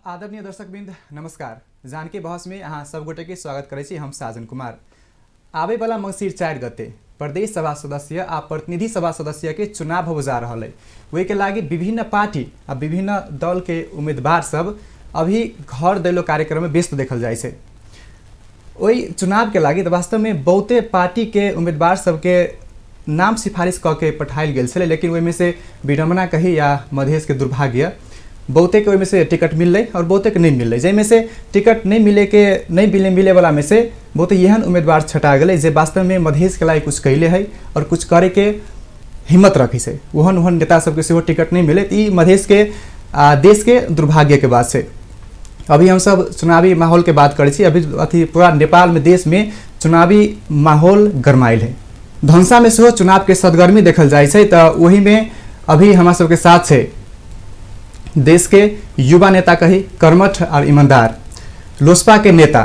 आदरणीय दर्शकवृन्द नमस्कार। जानकी बहस में अहाँ सब गोटे के स्वागत करे छी। हम साजन कुमार। आवे वाला मंगसिर 4 गते प्रदेश सभा सदस्य आ प्रतिनिधि सभा सदस्य के चुनाव हो जा रहा है। वही के लागी विभिन्न पार्टी आ विभिन्न दल के उम्मीदवार सब अभी घर दैलो कार्यक्रम में व्यस्त देखल जाए छे। वही चुनाव के लागी वास्तव में बहुते पार्टी के उम्मीदवार सबके नाम सिफारिश करके पठायल गेल छे, लेकिन वही में से विडम्बना कही या मधेश के दुर्भाग्य बहुते के में से टिकट मिल रही और बहुते के नहीं मिल रही। जैमें से टिकट नहीं मिले वाला में से बहुत एहन उम्मीदवार छटा गए जे वास्तव में मधेश के लायक कुछ कैले है और कुछ करे के हिम्मत रखी से। ओहन नेता सबके से टिकट नहीं मिले तो मधेश के देश के दुर्भाग्य के बात से। अभी हम सब चुनावी माहौल के बात करे छी। अभी अथी पूरा नेपाल में देश में चुनावी माहौल गरमाइल है। धनसा में से चुनाव के सदगर्मी देखल जाए छे। तो वही में अभी हमारा सबके साथ है देश के युवा नेता कही कर्मठ और ईमानदार लोसपा के नेता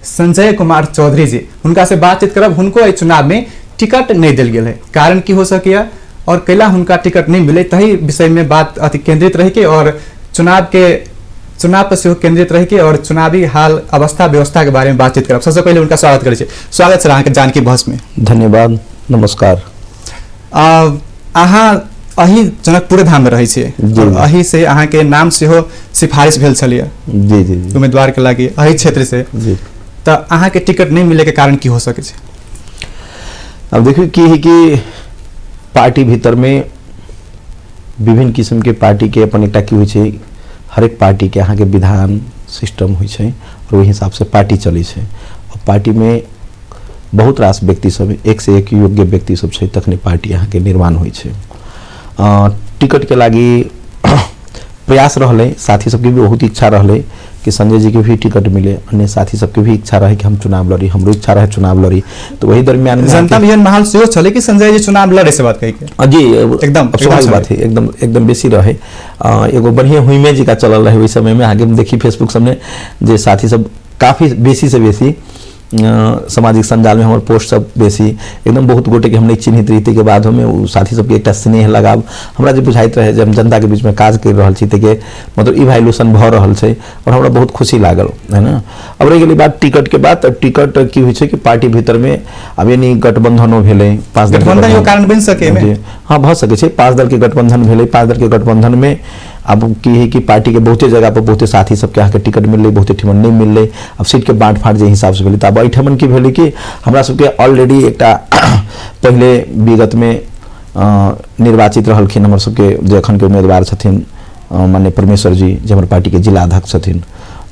संजय कुमार चौधरी जी। उनका से बातचीत करब। उनको चुनाव में टिकट नहीं दिल गया है, कारण की हो सके और कैला उनका टिकट नहीं मिले तही विषय में बात अति केंद्रित रह के और चुनाव पर से केंद्रित रह के और चुनावी हाल अवस्था व्यवस्था के बारे में बातचीत करब। सबसे पहले उनका स्वागत करे। स्वागत है अहाँ के जानकी बहस में। धन्यवाद, नमस्कार। अहाँ अही जनकपुर धाम में रही छे और अही से अहाँ के नाम से हो सिफारिश भेल छलिए जी जी उम्मीदवार के लागी अही क्षेत्र से जी। तो अहाँ के टिकट नहीं मिले के कारण की हो सके छे? अब देखिए कि पार्टी भीतर में विभिन्न किस्म के पार्टी के अपन एकटा की होइ छे। हर एक पार्टी के अहाँ के विधान सिस्टम होइ छे और वही हिसाब से पार्टी चली छे। और पार्टी में बहुत रास व्यक्ति सब एक से एक योग्य व्यक्ति सब छे तखने पार्टी अहाँ के निर्माण होइ छे। टिकट के लागी प्रयास रहले, साथी सबके भी बहुत इच्छा रहले कि संजय जी के भी टिकट मिले। अन्य साथी सबके भी इच्छा रहे कि हम चुनाव लड़ी, हमरो इच्छा रहे चुनाव लड़ी। तो वही दरमियान में जनता में माहौल से छले कि संजय जी चुनाव लड़े से बात कही के जी एकदम स्वाभाविक बात है, एकदम बेसी रहे। एगो बढ़िया हुईमे जी का चलल रहे। वही समय में आगे देखी फेसबुक सबने जे साथी सब काफी बेसी से बेसी सामाजिक संजाल में हमारे पोस्ट सब बेसी एकदम बहुत गोटे के हमने चिन्हित रीति के बाद हमें वो साथी सबके एक स्नेह लगाव हमरा जो बुझाइत रहे जब जनता के बीच में काज कर रहा छी के मतलब इवैल्यूएशन भ रहल छै और हमरा बहुत खुशी लागल है ना। अब रह गेली बात टिकट के बात। टिकट की होइ छै कि पार्टी भीतर में अब यानी गठबंधनो भेले 5 दल गठबंधन यो कारण बन सके में हां भ सके छै। 5 दल के गठबंधन भेले। 5 दल के गठबंधन में अब की है कि पार्टी के बहुते जगह पर बहुते साथी सबके यहाँ के टिकट मिल रही, बहुते ठिमन नहीं मिल रही। अब सीट के बांट फाट जे हिसाब से भेले तो अब एठमन की भेले कि हमरा सबके ऑलरेडी एकटा पहले विगत में निर्वाचित रहलखिन हमर सबके जे अखन के उम्मीदवार छथिन माननीय परमेश्वर जी जे हमर पार्टी के जिला अध्यक्ष छथिन।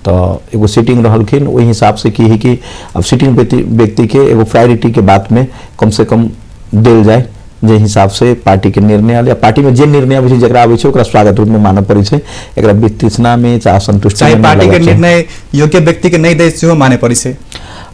तो एगो सीटिंग रहलखिन वही हिसाब से की है कि अब सीटिंग व्यक्ति के एगो प्रायोरिटी के बात में कम से कम देल जाए जे हिसाब से पार्टी के निर्णय आले। पार्टी में जे निर्णय आवे छै जकरा आवे छै ओकरा स्वागत रूप में मानव पड़ै छै। एकरा वितृष्णा में चाहे संतुष्टि में पार्टी के निर्णय योग्य व्यक्ति के नहीं दे सेहो माने पड़ै छै।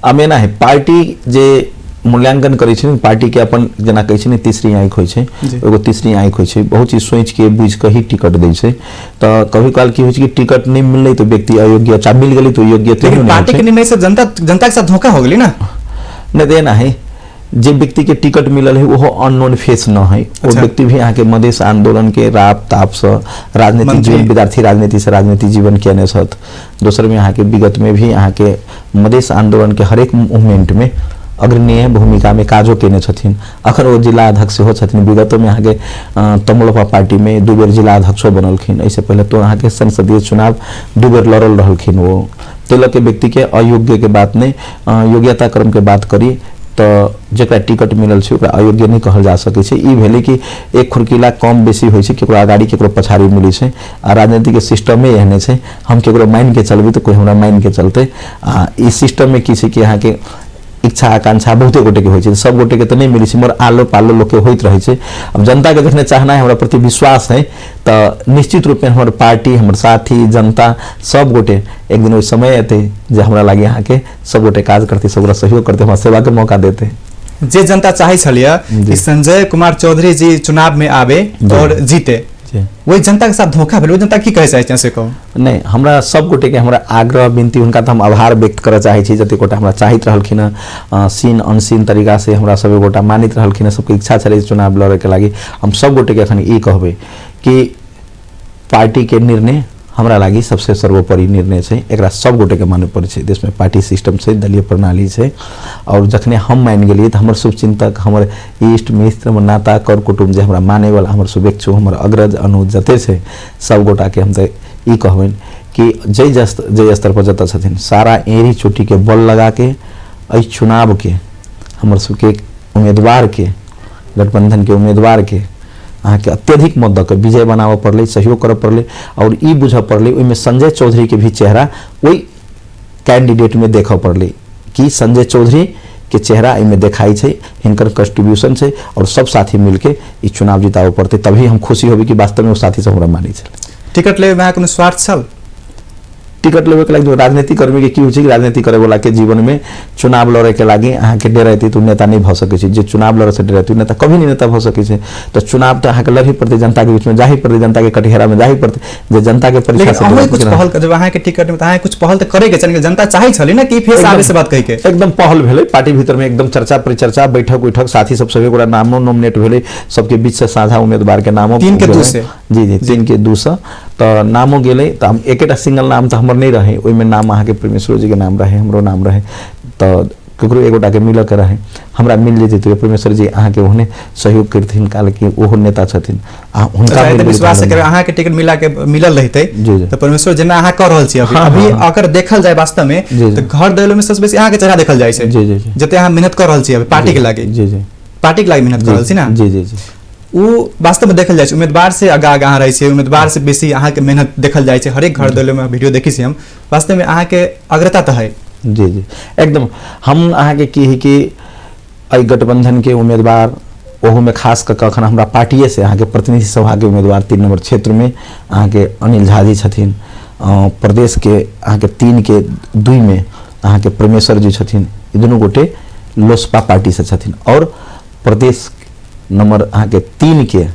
अमेना है पार्टी जे मूल्यांकन करै छै पार्टी के अपन जना कहै छै ने तीसरी आंख होय छै। एगो तीसरी आंख होय छै, बहुत चीज सोच के बुझ के ही टिकट दै छै। तो कभी काल की होय छै कि टिकट नहीं मिलले तो व्यक्ति अयोग्य, चा मिल गेली तो योग्य। लेकिन पार्टी के निर्णय से जनता के साथ धोखा हो गेली ना। न देना है जे व्यक्ति के टिकट मिलल है वो अननोन फेस न है। वो व्यक्ति भी यहाँ के मधेश आंदोलन के राप ताप से राजनीतिक जीवन, विद्यार्थी राजनीति से राजनीतिक जीवन के अनेसत दोसर में यहाँ के विगत में भी यहाँ के मधेश आंदोलन के हर एक मूवमेंट में अग्रणीय भूमिका में काजो केने छथिन। अखन वो जिला अध्यक्ष हो छथिन। विगतों में यहाँ के तमुलपा पार्टी में 2 बेर जिला अध्यक्षो बनलखिन। ऐसे पहले तो यहाँ के संसदीय चुनाव 2 बेर लड़ल रहलखिन। वो तेल के व्यक्ति के अयोग्य के बात नहीं, योग्यता क्रम के बात करी तो जकरा टिकट मिलल छै ओकरा अयोग्य नहीं कहल जा सकै छै। ई भेले कि एक खुरकीला कम बेसी होइ छै, केकरो आगाड़ी केकरो पछाड़ी मिली छै। आ राजनीति के सिस्टम में एहने छै हम केकरो मान के चलबी तो कोई हमरा मान के चलते। ई सिस्टम में की छै कि यहाँ के इच्छा आकांक्षा बहुते गोटे के होइ छै, सब गोटे के तो नहीं मिली छै मगर आलो पालो लोग के होइत रहे छै। अब जनता के देखने चाहना है, हमरा प्रति विश्वास है तो निश्चित रूप में हमारे पार्टी, हमारे साथी, जनता सब गोटे एक दिन वो समय आते जे हमरा लगे यहाँ के सब गोटे काज करते, सब सहयोग करते, हमारा सेवा के मौका देते। जे जनता चाहे छलिए कि संजय कुमार चौधरी जी चुनाव में आवे और जीते, वही जनता के साथ धोखा भेल। जनता की कहे चाहे से कहूँ नहीं, हमरा सब गोटे के हमरा आग्रह विनती उनका तो हम आभार व्यक्त करे चाहे छी। जते गोटा हमरा चाहित रहलखिन सीन अनसीन तरीका से हमरा सब गोटा मानित रहलखिन, सबके इच्छा छले चुनाव लड़े के लागी। हम सब गोटे के अखन ई कहबे कि पार्टी के निर्णय हमरा लागि सबसे सर्वोपरि निर्णय छै, एकरा सब गोटे के माने पड़े छै। देश में पार्टी सिस्टम छै, दलीय प्रणाली छै, और जखने हम मान गेलिए तो हमर शुभचिंतक, हमर इष्ट मित्र, हमर नाता कर कुटुंब जे हमरा माने वाला, हमर शुभेच्छु, हमर अग्रज अनुज जते छै सब गोटा के हम त ई कहबनि कि जय स्तर पर जता छथिन सारा एड़ी चोटी के बल लगा के एहि चुनाव के हमर सबके उम्मीदवार के, गठबंधन के उम्मीदवार के अहाँ के अत्यधिक मत दऽ विजय बनाबऽ पड़ले, सहयोग करऽ पड़ले, और ई बुझऽ पड़ले ओइमे संजय चौधरी के भी चेहरा ओइ कैंडिडेट में देखऽ पड़ले कि संजय चौधरी के चेहरा इनमें देखाई छै, हिनकर कंट्रीब्यूशन छै, और सब साथी मिलके ई चुनाव जिताबऽ पड़ते, तभी हम खुशी होबी कि वास्तव में वो साथी सब हमरा मानी छै। टिकट लेवे में कोनो स्वार्थ छल? टिकट लेवे के लागि राजनीतिक कर्मी के की होइ छै कि राजनीति करे वाला के जीवन में चुनाव लड़े के लागि अहाँ के डरैती तो नेता नहीं भ सकै छै। जे चुनाव लड़े से डरैती नेता कभी नहीं नेता भ सकै छै। तो चुनाव तो अहाँ के लड़ही पड़ते, जनता के बीच में जाही पड़ते, जनता के कटघरा में जाही पड़ते, जे जनता के परीक्षा से कुछ पहल जब अहाँ के टिकट में अहाँ कुछ पहल तो करे के चाहिए, जनता चाहे छले ना कि फेस आबे से बात कहि के एकदम पहल भेले, पार्टी भीतर में एकदम चर्चा परिचर्चा, बैठक उठक, साथी सब सभी गोटा नामो नॉमिनेट भेले, सबके बीच से साझा उम्मीदवार के नामो 3 के 2 से जी 3 के 2 से तो नामो गेले। तो हम एकेटा सिंगल नाम तो हमर नहीं रहे, ओइ में नाम अहाँ के परमेश्वर जी के नाम रहे, हमरो नाम रहे, तो ककरो एगोटा के मिल के रहे, हमरा मिल जेतै तो परमेश्वर जी अहाँ के ओहने सहयोग करथिन, काल के ओहो नेता छथिन, हुनका विश्वास करे अहाँ के टिकट मिलल रहते तो परमेश्वर जेना अहाँ कर रहल छी अभी अगर देखल जाय वास्तव में तो घर दैलो में सबसे बेसी अहाँ के चेहरा देखल जाय छै, जते अहाँ मेहनत कर रहल छी अभी पार्टी के लागि, पार्टी के लागि मेहनत कर रहल छी ना, वो वास्तव में देखल जाय छै। उम्मीदवार से आगा अहाँ रहै छै, उम्मीदवार से बेसी अहाँ के मेहनत देखल जाय छै, हरेक घर दैलो में वीडियो देखी छी हम, वास्तव में अहाँ के अग्रता तो है। जी एकदम हम अहाँ के की है कि अइ गठबंधन के उम्मीदवार ओहू में खास कर अखन हमरा पार्टिए से अहाँ के प्रतिनिधि सभा के उम्मीदवार 3 नंबर क्षेत्र में अहाँ के अनिल झा जी छथिन, प्रदेश के अहाँ के 3 के 2 में अहाँ के परमेश्वर जी छथिन, ई दुनू गोटे लोसपा पार्टी से छथिन, और प्रदेश नंबर अहाँ के 3 के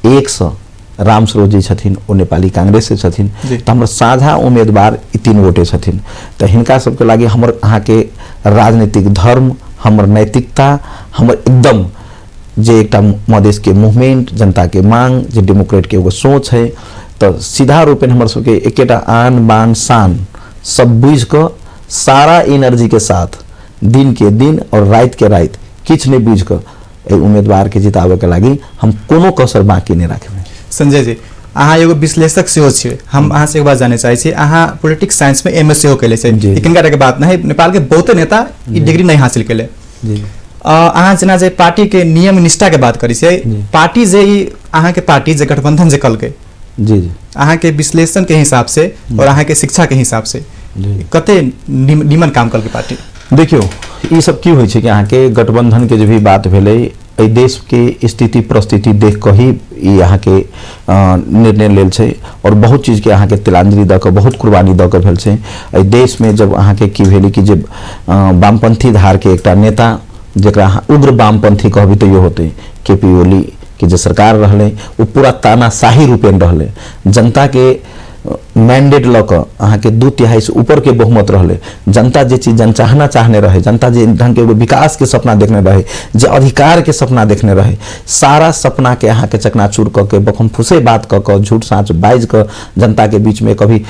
100 राम सरोज जी छथिन, ओ नेपाली कांग्रेस से छथिन, तो हमर साझा उम्मीदवार ई 3 गोटे छथिन। तो हिनका सबके लागि हमर अहाँ के राजनीतिक धर्म, हमर नैतिकता, हमर एकदम जे एकटा मधेश के मूवमेंट, जनता के मांग, जे डेमोक्रेट के एगो सोच है, तो सीधा रूपेण हमर सबके एकेटा आन बान शान सब बुझ के सारा एनर्जी के साथ दिन के दिन और रात के रात किछ नहीं बुझ के उम्मीदवार के जितावे के लागि हम कोनो कसर बाकी नहीं राखबे। संजय जी अहाँ एगो विश्लेषक सेहो छियै, हम अहाँ से एक बात जाने चाहे छी, अहाँ पॉलिटिक्स साइंस में एमएस सेहो कैले छै, किनका के बात नहीं, नेपाल के बहुते नेता ई डिग्री नहीं हासिल कैले। अहाँ जेना जे पार्टी के नियम निष्ठा के बात करी छै, पार्टी जे अहाँ के पार्टी जे गठबंधन जे कलकै जी अहाँ के विश्लेषण के हिसाब से और अहाँ के शिक्षा के हिसाब से कते निमन काम कलकै पार्टी? देखियो ई सब की होइ छै कि अहाँ के गठबंधन के जे भी बात भेलै, एहि देश के स्थिति परिस्थिति देख के ही ई अहाँ के निर्णय लेल छै, और बहुत चीज के अहाँ के तिलांजलि द के, बहुत कुर्बानी द के भेल छै। एहि देश में जब अहाँ के की भेलै कि जे वामपंथी धार के एकटा नेता, जकरा अहाँ उग्र वामपंथी कहबै तो यो होते, केपी ओली के जे सरकार रहले वो पूरा तानाशाही रूपेण रहले, जनता के मैंडेट ल के अहाँ के 2/3 से ऊपर के बहुमत रहले, जनता जे चीज जनचाहना चाहने रहे, जनता जे ढंग के विकास के सपना देखने रहे, जे अधिकार के सपना देखने रहे, सारा सपना के अहाँ के चकनाचूर क के बखम फुसे बात क के, झूठ साँच बाइज के जनता के बीच में कभी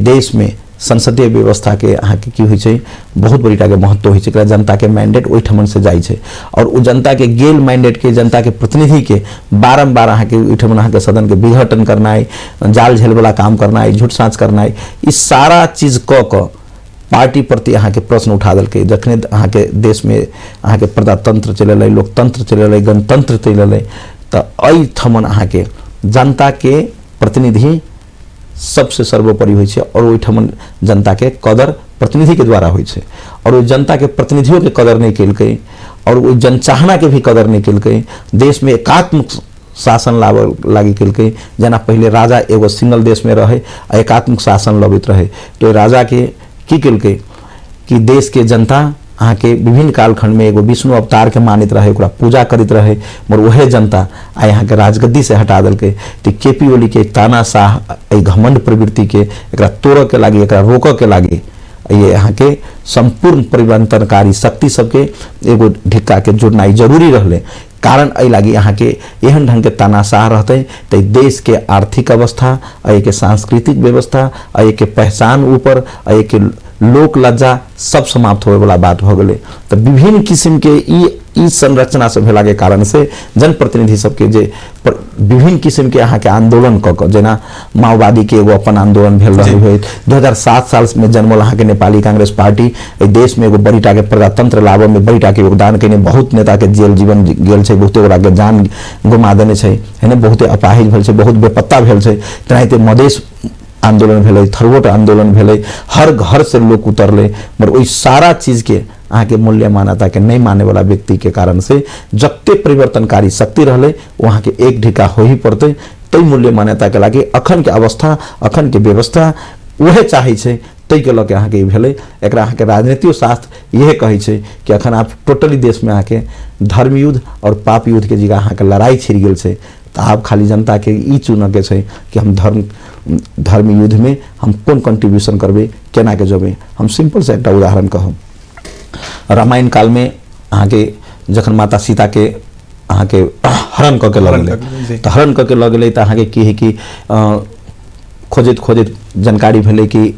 देश में संसदीय व्यवस्था के अहाँ के की होइ छै, बहुत बड़ीटा के महत्व होइ छै, जनता के मैंडेट ओहि ठमन से जाइ छै, और उ जनता के गेल मैंडेट के, जनता के प्रतिनिधि के बारंबार अहाँ के ओहि ठमन अहाँ के सदन के विघटन करनाई, जाल झेल वाला काम करनाई, झूठ साँच करनाई, ई सारा चीज क के पार्टी प्रति अहाँ के प्रश्न उठा देलकै। जखने अहाँ के देश में अहाँ के प्रजातंत्र चललै, लोकतंत्र चललै, गणतंत्र चललै, तो एहि ठमन अहाँ के जनता के प्रतिनिधि सबसे सर्वोपरि होइ छै, और ओहि ठमन जनता के कदर प्रतिनिधि के द्वारा होइ छै, और ओहि जनता के प्रतिनिधियों के कदर नहीं केलकै, और ओहि जनचाहना के भी कदर नहीं केलकै। देश में एकात्मक शासन लाबे लागि केलकै, जेना पहले राजा एगो सिंगल देश में रहे, एकात्मक शासन लबैत रहे, तो राजा के की केलकै कि देश के जनता अहाँ के विभिन्न कालखंड में एगो विष्णु अवतार के मानित रहे, ओकरा पूजा करित रहे, मगर वह जनता आ यहाँ के राजगद्दी से हटा देलकै। तो केपी ओली के तानाशाह घमंड प्रवृत्ति के एकरा तोड़ के लागी, एकरा रोक के लागी, ये यहाँ के संपूर्ण परिवर्तनकारी शक्ति सबके एगो ढिक्का के जोड़नाई जरूरी रहले। कारण एहि लागी यहाँ के एहन ढंग के तानाशाह रहते तो देश के आर्थिक अवस्था के सांस्कृतिक व्यवस्था के पहचान ऊपर के लोक लज्जा सब समाप्त होए वाला बात हो गए। तो विभिन्न किस्म के ई संरचना से भेला के कारण से जनप्रतिनिधि सबके जे विभिन्न किस्म के यहाँ के आंदोलन क जेना माओवादी के एगो अपन आंदोलन भेल रहे हुए 2007 साल में जन्मल यहाँ के नेपाली कांग्रेस पार्टी देश में एगो बड़ीटा के प्रजातंत्र लाभ में बड़ीटा के योगदान कने बहुत नेता के जेल जीवन गेल छै, बहुते ओकरा के जान गुमा देने छै, है बहुते अपाहिज भेल छै, बहुत बेपत्ता भेल छै। तेनाहिते मधेश आंदोलन भेले, थरवोट आंदोलन भेले, हर घर से लोग उतरले, मगर वही सारा चीज के अहाँ के मूल्य मान्यता के नहीं माने वाला व्यक्ति के कारण से जत्ते परिवर्तनकारी शक्ति रहले वहाँ के एक ढिका हो ही पड़ते। तई मूल्य मान्यता के लागे अखन के अवस्था अखन के व्यवस्था वह चाहे छै, तई के लके अहाँ के भेले। एकरा अहाँ के राजनीतिक शास्त्र यह कहे छै कि अखन आप टोटली देश में अहाँ के धर्म युद्ध और पाप युद्ध के जगह अहाँ के लड़ाई छिड़ गेल छै। तो आप खाली जनता के ई चुन के छै कि हम धर्म युद्ध में हम कौन कंट्रीब्यूशन करबे, केना के जबे। हम सिंपल से एक उदाहरण कहब, रामायण काल में अहाँ के जखन माता सीता के अहाँ के हरण क के लगले, तो हरण क के लगले तो अहाँ के की है कि खोजत खोजत जानकारी भेले कि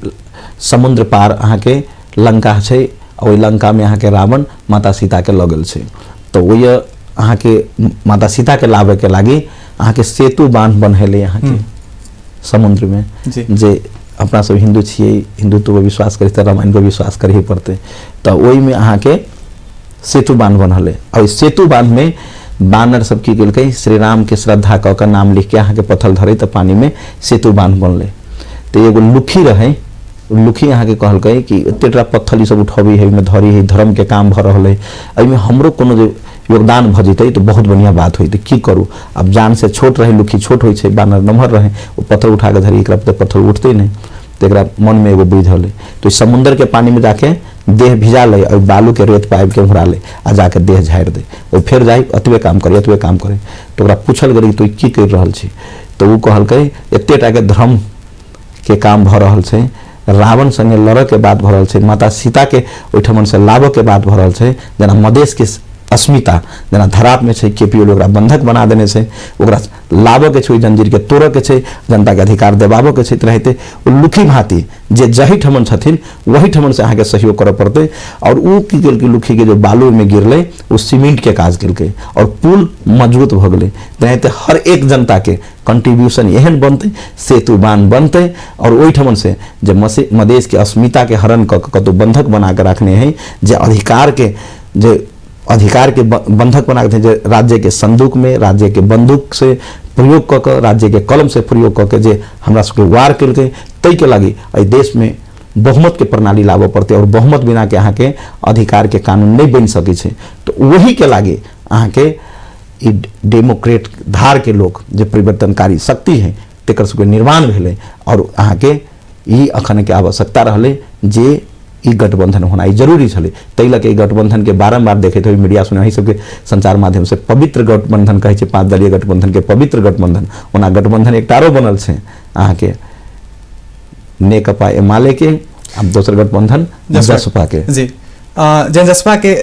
समुद्र पार अहाँ के लंका छै, ओहि लंका में अहाँ के रावण माता सीता के लगल छै। तो वही अहाँ के माता सीता के लावे के लागी अहाँ के सेतु बांध बनहेले यहाँ के समुद्र में, जे अपना सब हिंदू छिए, हिंदुत्व पर विश्वास करी तो रामायण पर विश्वास करे ही पड़ते। तो वही में अहाँ के सेतु बांध बनहले और सेतु बांध में बानर सब की गेल श्री राम के श्रद्धा क के नाम लिख के अहाँ के पत्थर धरे तो पानी में सेतु बांध बनले। तो एगो लुखी रहे, लुखी अहाँ के कहल कि एतेटा पत्थर ई सब उठबी है, धरी है, धर्म के काम भ रहा है, एहिमे हमरो कोनो जो योगदान भ जते तो बहुत बढ़िया बात होती। की करूँ, अब जान से छोट रहे, लुखी छोट हो, बानर नम्हर रहे, वो पत्थर उठा के धरी, एक पत्थर उठते नहीं। तो एक मन में एगो बुझ हले, तो समुद्र के पानी में जाके देह भिजा ले और बालू के रेत पाइप के उड़ा ले आ जाके देह झाड़ दे, और फिर जाए अतबे काम करे अतबे काम करे। तो ओकरा पूछल गई तो की कर रहल छी, तो वो कहलकै एतेटा के धर्म के काम भ रहल छै, रावण संगे लड़ के बात भ रहल छै, माता सीता के ओहिठमन से लाभ के बात भ रहल छै। जना मधेश के अस्मिता जना धराप में छै, केपीओ ओकरा बंधक बना देने छै, ओकरा लाभ के छै, जंजीर के तोड़ के छै, जनता के अधिकार देबाबो के छै। रहते वो लुखी भांति जे जही ठमन छथिन वही ठमन से अहाँ के सहयोग करे पड़ते। और उ की गेल कि लुखी के जो बालू में गिरले वो सीमेंट के काज केलकै और पुल मजबूत भ गेलै। रहते हर एक जनता के कंट्रीब्यूशन एहन बनते, सेतु बांध बनते, और वही ठमन से जे मधेश के अस्मिता के हरण कतौ बंधक बना के रखने हैं, जे अधिकार के बंधक बना के राज्य के संदूक में, राज्य के बंदूक से प्रयोग क के, राज्य के कलम से प्रयोग क के जे हमरा सबके वार केलकै, तई के लागी एहि देश में बहुमत के प्रणाली लाबऽ पड़ते, और बहुमत बिना के अहाँ के अधिकार के कानून नहीं बन सकै छै। तो वही के लागी अहाँ के डेमोक्रेट धार के लोग जे परिवर्तनकारी शक्ति है तेकर सबके निर्माण भेलै, और अहाँ के ई अखन के आवश्यकता रहले जे ई गठबंधन होना जरूरी छे। तै लके गठबंधन के बारंबार देखते हुए मीडिया सुने सबके संचार माध्यम से पवित्र गठबंधन कहे छै, 5 दलीय गठबंधन के पवित्र गठबंधन। ओना गठबंधन एक टारो बनल छै अहाँ के नेकपा एमाले के, अब दोसर गठबंधन जसपा के। जी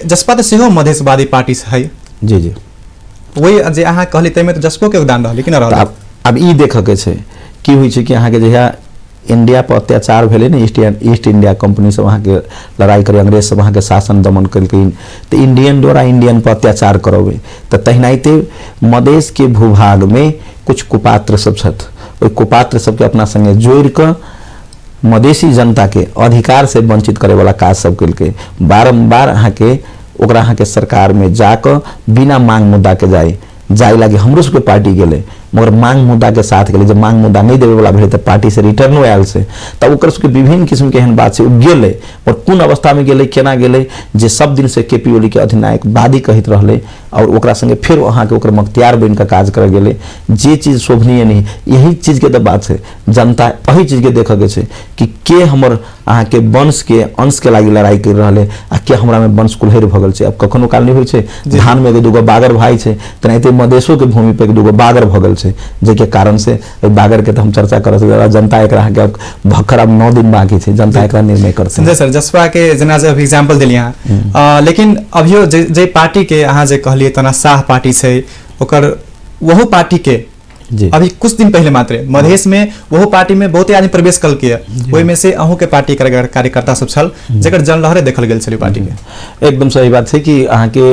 जसपा तो सेहो मधेशवादी पार्टी है। जी जी वही जे अहाँ कहली तै में तो जसपो के योगदान रहल कि न रहल। अब ई देख के छै की होई छै कि अहाँ के जहिया इंडिया पर अत्याचार भेले ने, ईस्ट इंडिया कंपनी से वहाँ के लड़ाई करे, अंग्रेज सब वहाँ के शासन दमन कलकिन, तो इंडियन द्वारा इंडियन पर अत्याचार करबे। तो तहिनाइते मधेश के भूभाग में कुछ कुपात्र सब छथि, ओहि कुपात्र सबके अपना संगे जोड़ के मधेसी जनता के अधिकार से वंचित करे वाला काज सब कलकै। बारंबार अहाँ के ओकरा अहाँ के सरकार में जाकर बिना मांग मुद्दा के जाए लागे हमरो सबके पार्टी गेले, मगर मांग मुद्दा के साथ गेले। जब मांग मुद्दा नहीं देवे वाला भेले तो पार्टी से रिटर्नो आयल से, तब ओकर सबके विभिन्न किस्म के एहन बात से गेले, और कोन अवस्था में गेले, केना गेले, जे सब दिन से केपी ओली के अधिनायक वादी कहत रहले, और ओकरा संगे फिर वहाँ के ओकर मख्तियार बन के काज कर गेले। जे चीज शोभनीय नहीं, यही चीज के तो बात है, जनता यही चीज के देखे के छै कि हमर अहाँ के वंश के अंश के लागी लड़ाई कर रहे आ के हमरा में वंश कुल्हेर भगल छै। अब कखनो काल नहीं होइ छै, धान में 2 बागर भाई छै, तेनाहिते मधेशो के भूमि पे 2 बागर भगल छै। छे जेके कारण से बागर के तो हम चर्चा करत रहे जनता एकरा के भक्कर अब 9 दिन बाकी छे जनता एकरा निर्णय करते संजय सर जसपा के जना जे एग्जांपल देली यहाँ लेकिन अभियो जे पार्टी के अहाँ जे कहलिए तना शाह पार्टी छे ओकर वहु पार्टी के जी अभी कुछ दिन पहले मात्र मधेश में वहु पार्टी में बहुते आदमी प्रवेश कल के ओहि में से अहू के पार्टी कार्यकर्ता सब छल जेकर जनलहरे देखल गेल छल पार्टी के एकदम सही बात है कि अहाँ के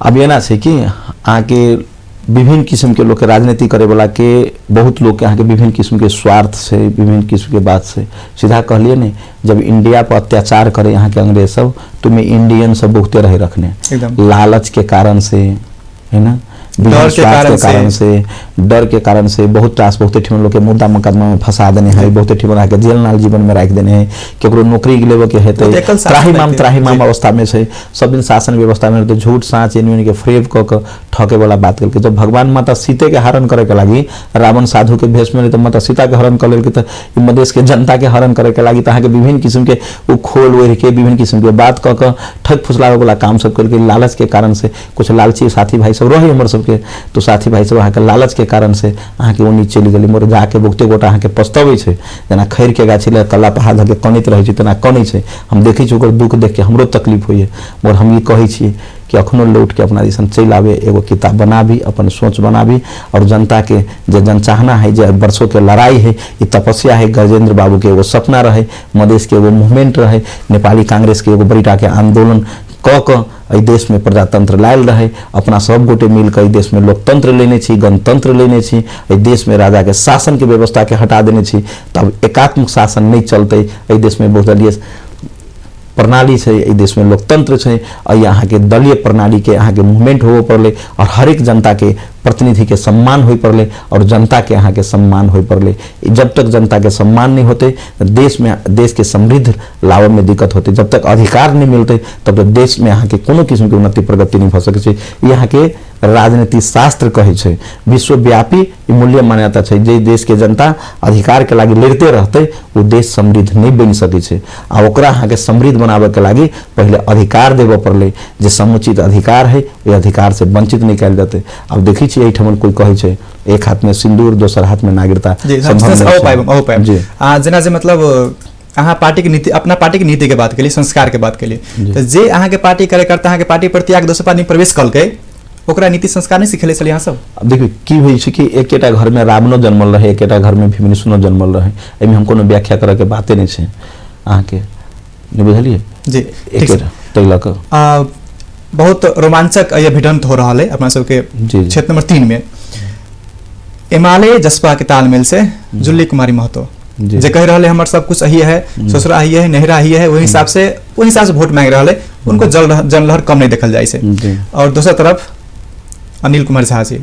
अब ये ना है कि अहाँ के विभिन्न किस्म के लोग के राजनीति करे वाला के बहुत लोग के अहाँ के विभिन्न किस्म के स्वार्थ से विभिन्न किस्म के बात से सीधा कहलिए ने जब इंडिया पर अत्याचार करे यहाँ के अंग्रेज सब तो में इंडियन सब बहुते रहे रखने लालच के कारण से है ना डर के कारण से बहुत टास बहुते ठिमन लोग के मुद्दा मुकदमा में फंसा देने हैं बहुते ठिमन आके जेल नाल जीवन में रख देने हैं केकरो नौकरी लेवे के हेते त्राहिमाम अवस्था में से सब दिन शासन व्यवस्था में तो झूठ साँच एन के फ्रेब क के ठके वाला बात करके जब भगवान माता सीते के हरण करे के लागी रावण साधु के भेष में तो माता सीता के हरण कर लेके तो मधेश के जनता के हरण करे के लागी तो के विभिन्न किस्म के उ खोल ओढ़ के विभिन्न किस्म के बात क के ठग फुसलावे वाला काम सब करके लालच के कारण से कुछ लालची साथी भाई सब रहे हमर सब के तो साथी भाई सब अहाँ के लालच के कारण से अहाँ के ओनी चली गेली मोर जाके बहुते गोटा अहाँ के पछतावे छे जना खैर के गाछी ले कला पहाड़ धके कनित रहे छै तना कनै छै हम देखै छी ओकर दुख देख के हमरो तकलीफ होइए और हम ये कहै छी कि अखनो लौट के अपना दिसन चल आवे एगो किताब बनाबी अपन सोच बनाबी और जनता के जे जनचाहना है जे वर्षों के लड़ाई है ये तपस्या है गजेंद्र बाबू के एगो सपना रहे मधेश के एगो मूवमेंट रहे नेपाली कांग्रेस के एगो बड़ीटा के आंदोलन क देश में प्रजातंत्र लायल रहे अपना सब गोटे मिलकर देश में लोकतंत्र लेने छी गणतंत्र लेने छी देश में राजा के शासन के व्यवस्था के हटा देने छी तब एकात्मक शासन नहीं चलते देश में बहुदलीय प्रणाली है देश में लोकतंत्र है और यहाँ के दलीय प्रणाली के यहाँ के मूवमेंट हो पड़े और हर एक जनता के प्रतिनिधि के सम्मान हो पड़े और जनता के यहाँ के सम्मान हो पड़े जब तक जनता के सम्मान नहीं होते देश के समृद्ध लाभ में दिक्कत होते जब तक अधिकार नहीं मिलते तब तक देश में यहाँ के कोनो किस्म के उन्नति प्रगति नहीं हो सके यहाँ के राजनीति शास्त्र कहे छे विश्वव्यापी मूल्य मान्यता छे जे देश के जनता अधिकार के लागी लड़ते रहते वो देश समृद्ध नहीं बन सके छे आ ओकरा अहाँ के समृद्ध बनावे के लागी पहले अधिकार देवे पड़ले जे समुचित अधिकार है वो अधिकार से वंचित नहीं कल जाते अब देखी छी एठमन कोई कहे छे एक हाथ में सिंदूर दोसर हाथ में नागरिकता जना जे मतलब अहाँ पार्टी के नीति अपना पार्टी के नीति के बात के लिए संस्कार के बात के लिए तो जे अहाँ के पार्टी कार्यकर्ता अहाँ के पार्टी प्रति आके दोसर पार्टी प्रवेश कल के ओकरा नीति संस्कार नहीं सिखेले छल यहाँ सब देखिए की होई छै कि एकेटा घर में रावणो जन्मल रहे एकेटा घर में भीमनिशुनो जन्मल रहे एमे हम कोनो व्याख्या करे के बाते नहीं छै अहाँ के नहीं बुझलिए जी एकेटा तैलक बहुत रोमांचक ये भिडंत हो रहा है अपना सबके क्षेत्र नंबर 3 में एमाले जसपा के तालमेल से जुल्ली कुमारी महतो जे कह रहा है हमारे सब कुछ अही है ससुरा अही है नहरा अही है वही हिसाब से वोट मांग रहा है उनको जनलहर कम नहीं देखल जाए और दूसरा तरफ अनिल कुमार झा जी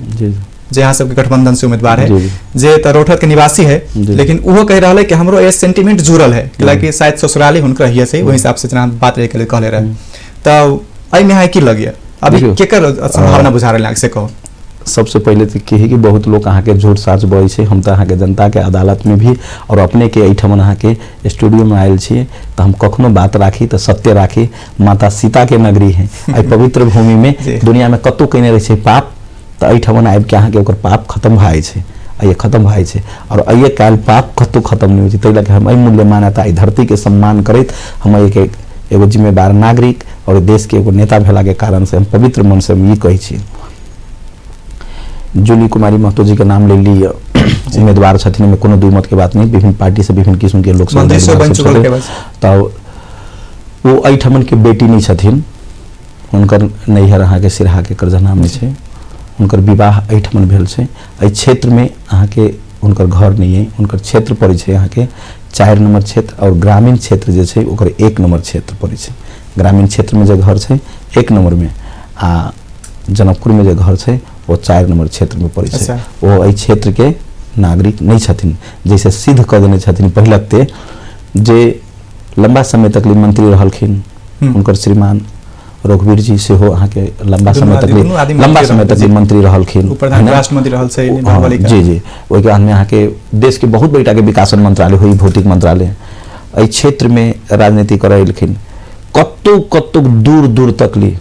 जे यहाँ सबके गठबंधन से उम्मीदवार है जे रोहतक के निवासी है लेकिन वो कह रहा है कि हमरो ये सेंटिमेंट जुड़ल है कि शायद ससुराली हुनकर हिये से वही हिसाब से जना बात रहे के कहले रहे तो अई में है की लगे अभी केकर संभावना बुझा रहे से कहो सबसे पहले तो कही कि बहुत लोग अहाँ के झूठ साच बय छे हम तो अहाँ के जनता के अदालत में भी और अपने के एठमन अहाँ के स्टूडियो में आयल छे तो हम कखनो बात राखी तो सत्य राखी माता सीता के नगरी है आई पवित्र भूमि में दुनिया में कतौ कने रहे छे पाप तो एठमन आबि के अहाँ के ओकर पाप खत्म भाई छे ये खत्म भाई छे और ये काल पाप कतौ खत्म नहीं होई तै लगे हम एहि मूल्य मान्यता धरती के सम्मान करैत हम एक एगो जिम्मेदार नागरिक और देश के एगो नेता भेला के कारण से हम पवित्र मन से हम ये कही छी जुली कुमारी महतो जी के नाम ले ली उम्मीदवार छथिन में कोनो दुमत के बात नहीं विभिन्न पार्टी से विभिन्न किस्म के लोग तो वो एठमन के बेटी नहीं छथिन उनकर नैहर अहाँ के सिरहा के कर्जा नाम में छे उनकर विवाह एठमन भेल छे एहि क्षेत्र में अहाँ के उनकर घर नहीं है उनकर क्षेत्र पड़े छे अहाँ के 4 नंबर क्षेत्र और ग्रामीण क्षेत्र जे छे ओकर 1 नंबर क्षेत्र पड़े छे ग्रामीण क्षेत्र में जो घर छे 1 नंबर में आ जनकपुर में जो घर छे वो 4 नंबर क्षेत्र में पड़े छे वो एहि क्षेत्र के नागरिक नहीं छथिन जैसे सिद्ध कर देने छथिन पहिलकते जे लंबा समय तक मंत्री रहलखिन उनकर श्रीमान रघुवीर जी से हो अहाँ के लंबा समय तक मंत्री रहलखिन राष्ट्रमंत्री रहल छै जी जी ओहि के बाद में अहाँ के देश के बहुत बड़का के विकासन मंत्रालय हुई भौतिक मंत्रालय एहि क्षेत्र में राजनीति करलखिन कतौ दूर दूर तक ली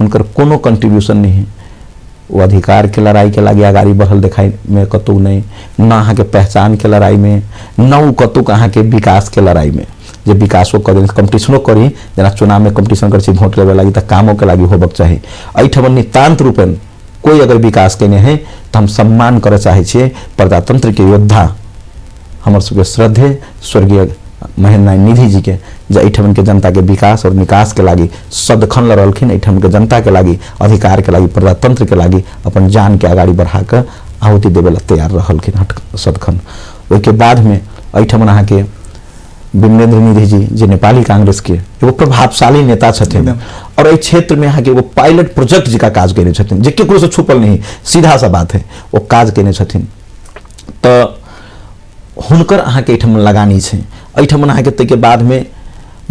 उनकर कोनो कंट्रीब्यूशन नहीं है वो अधिकार के लड़ाई के लागी अगाड़ी बढ़ल देखाई में कतौ नहीं, न अहाँ के पहचान के लड़ाई में, न उ कतौ अहाँ के विकास के लड़ाई में। जे विकासो करी कंपटीशनो करी, जना चुनाव में कंपटीशन कर वोट लेवे लागी त कामों के लागी होबक चाहिए। एहिठमन नितांत रूपेण कोई अगर विकास केने है तो हम सम्मान करे चाहे छे प्रजातंत्र के योद्धा हमर सबके श्रद्धेय स्वर्गीय महेंद्र नारायण निधि जी के, जे एहिठमन के जनता के विकास और निकास के लागी सदखन लड़लखिन, एहिठमन के जनता के लागी, अधिकार के लागी, प्रजातंत्र के लागी अपन जान के आगाड़ी बढ़ा के आहुति देवे ला तैयार रहलखिन सदखन। ओइके बाद में एहिठमन अहाँ के विमलेंद्र निधि जी जे नेपाली कांग्रेस के एगो प्रभावशाली नेता छथिन और एहि क्षेत्र में अहाँ के एगो पायलट प्रोजेक्ट जिका काज केने छथिन, जे केकरो से छुपल नहीं, सीधा सा बात है, वो काज केने छथिन। तो हुनकर अहाँ के एहिठमन लगानी छै। एहिठमन अहाँ के तै के बाद में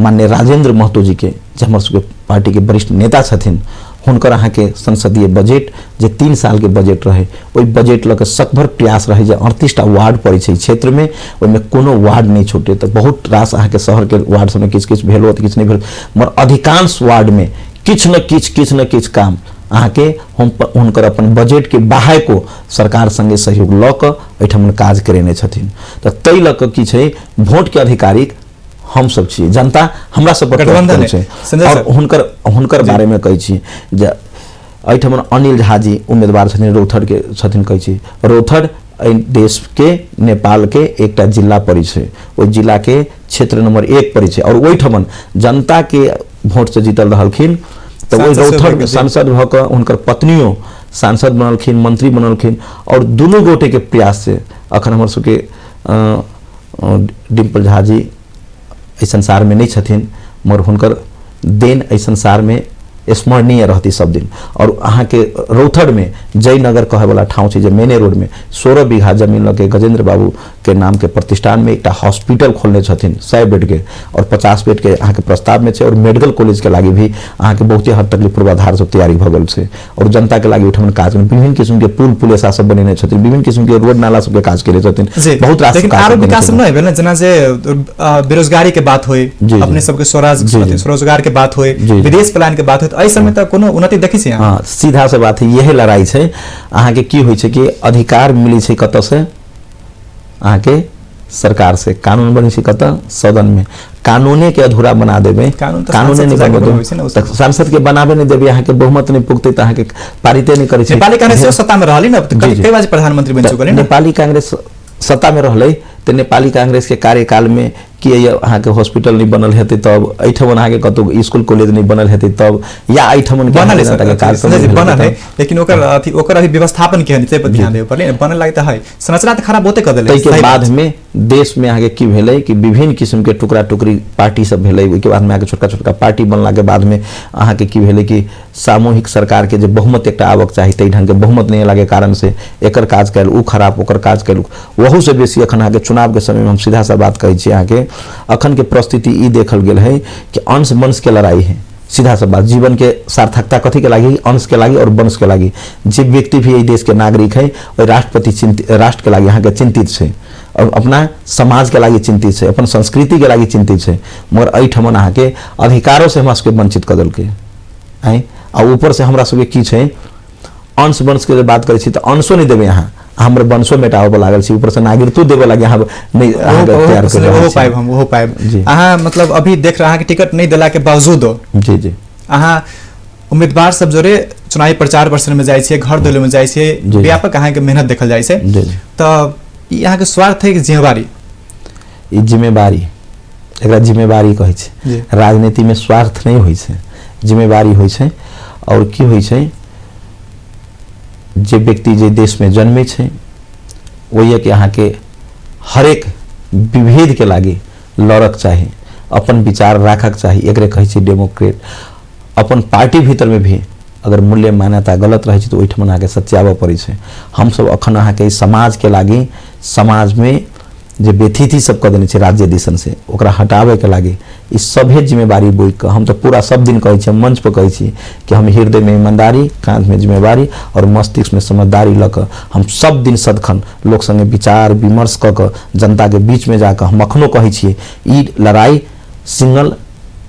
माननीय राजेंद्र महतो जी के, जे हमर सबके पार्टी के वरिष्ठ नेता छथिन, हुनकर अहाँ के संसदीय बजट जे 3 साल के बजट रहे, ओइ बजट लके सकभर प्रयास रहे जे 38टा वार्ड पड़े छै क्षेत्र में, ओइमे कोनो वार्ड नहीं छूटे। तो बहुत रास अहाँ के शहर के वार्ड सब में किछ भेलो त किछ नहीं भेल, मगर अधिकांश वार्ड में किछ न किछ काम अहाँ के हुनकर अपन बजट के बाहे को सरकार संगे सहयोग ल क एहिठमन काज करेने छथिन। तो तै ल क की छै, वोट के अधिकारी हम सब छियै, जनता हमरा सब पर गठबंधन छै। और हुनकर बारे में कहै छी जे एहिठमन अनिल झा जी उम्मीदवार छथिन, रौथड़ के छथिन, कहै छी रौथड़ देश के नेपाल के एकटा जिला पड़ै छै, ओइ जिला के क्षेत्र नंबर 1 पड़ै छै और ओहिठमन जनता के वोट से जीतल रहलखिन। तो ओइ रौथड़ सांसद भ क हुनकर पत्नियों सांसद बनलखिन, मंत्री बनलखिन और दुनू गोटे के प्रयास से अखन हमर सबके डिम्पल झा जी इस संसार में नहीं छथिन, मगर हुनकर देन इस संसार में स्मरणीय रहती सब दिन। और अहाँ के रौथड़ में जयनगर कहे वाला ठाव छै, जे मेने रोड में 16 बीघा जमीन लगे गजेंद्र बाबू के नाम के प्रतिष्ठान में एक हॉस्पिटल खोलने छथिन 100 बेड के और 50 बेड के अहाँ के प्रस्ताव में छै। और मेडिकल कॉलेज के लागी भी अहाँ के बहुते हद तक पूर्वाधार सब तैयारी भ गेल छै और जनता के लागी उठमन काज में विभिन्न किस्म के पुल पुलेसा सब बनेने छथिन, विभिन्न किस्म के रोड नाला सब के काज केले छथिन। बहुत रास लेकिन आरो विकास नहीं भेल, जना जे बेरोजगारी के बात होय, अपने सबके स्वरोजगार के बात होय, विदेश पलायन के बात होय, एहि समय तक कोनो उन्नति देखै छी? हां, सीधा से बात है, यही लड़ाई छै। अहाँ के की होय छै कि अधिकार मिली छै कत से? अहाँ के सरकार से। कानून बनी छै कत? सदन में। कानूने के अधूरा बना देबे, कानूने नहीं बनबे, सांसद के बनाबे नहीं देबे, अहाँ के बहुमत नहीं पुगते त अहाँ के पारिते नहीं करे छै। नेपाली कांग्रेस सत्ता में रहली न, कई बार प्रधानमंत्री बन चुकल है। नेपाली कांग्रेस सत्ता में रहलै तो नेपाली कांग्रेस के कार्यकाल में कि अहाँ के हॉस्पिटल नहीं बनल हेतै तब, एठमन अहाँ के कतौ स्कूल कॉलेज नहीं बनल हेतै तब, या एठमन के बनल है, लेकिन ओकर अभी व्यवस्थापन के है पर ध्यान देबे पड़ले। बनल लागत है, संरचना त खराब होते क देले। तै के बाद में देश में अहाँ के की भेलै कि विभिन्न किस्म के टुकड़ा टुकड़ी पार्टी सब भेलै, ओइ के बाद में अहाँ के छोटका पार्टी बनला के बाद में अहाँ के की भेलै कि सामूहिक सरकार के जे बहुमत एकटा आवक चाही तै ढंग के बहुमत नहीं लागे कारण से एकर काज कैल उ खराब, ओकर काज कैल वहू से बेसी। अखन अहाँ के चुनाव के समय में हम सीधा सा बात कहै छी, अहाँ के अखन के परिस्थिति ई देखल गेल है कि अंश वंश के लड़ाई है। सीधा सा बात, जीवन के सार्थकता कथी के लागी? अंश के लागी और वंश के लागी। जे व्यक्ति भी देश के नागरिक है और राष्ट्र के लागी अहाँ के चिंतित है और अपना समाज के लागी चिंतित है, अपन संस्कृति के लागी चिंतित है, मगर एहिठमन अहाँ के अधिकारों से हमरा सबके वंचित कर देलकै है। और ऊपर से हमरा सबके की छै, अंश वंश के बात करै छी तो अंशो नहीं देबे, अहाँ हमर वंशो मेटावे लागल छी, ऊपर से नागरिकत्व देबे लागे अहाँ नहीं तैयार कर वो पाइब हम वो पाइब अहाँ मतलब अभी देख रहा है कि टिकट नहीं दिला के बावजूद जी अहाँ उम्मीदवार सब जोरे चुनावी प्रचार प्रसार में जाय छे, घर दौले में जाय छे, व्यापक अहाँ के मेहनत देखल जाय छे। तो यहाँ के स्वार्थ है कि जिम्मेवारी? ई जिम्मेवारी, एकरा जिम्मेवारी कहै छै। राजनीति में स्वार्थ नहीं होय छै, जिम्मेवारी होय छै। और की होय छै, जे व्यक्ति जे देश में जन्मे छै ओहि के अहाँ के हरेक विभेद के लागी लड़क चाही, अपन विचार राखक चाही, एकरे कहै छै डेमोक्रेट। अपन पार्टी भीतर में भी अगर मूल्य मान्यता गलत रहे छै तो ओहिठमन अहाँ के सत्याबऽ पड़ै छै। हम सब अखन अहाँ के समाज के लागी, समाज में जे व्यथिति सब कर देने छै राज्य दिशन से, ओकरा हटावे के लागी इस सभे जिम्मेवारी बोइ के हम तो पूरा सब दिन कहै छी, मंच पर कहै छी कि हम हृदय में ईमानदारी, कांध में जिम्मेवारी और मस्तिष्क में समझदारी लक हम सब दिन सदखन लोक संगे विचार विमर्श क जनता के बीच में जाकर हम अखनो कहै छी ई लड़ाई सिंगल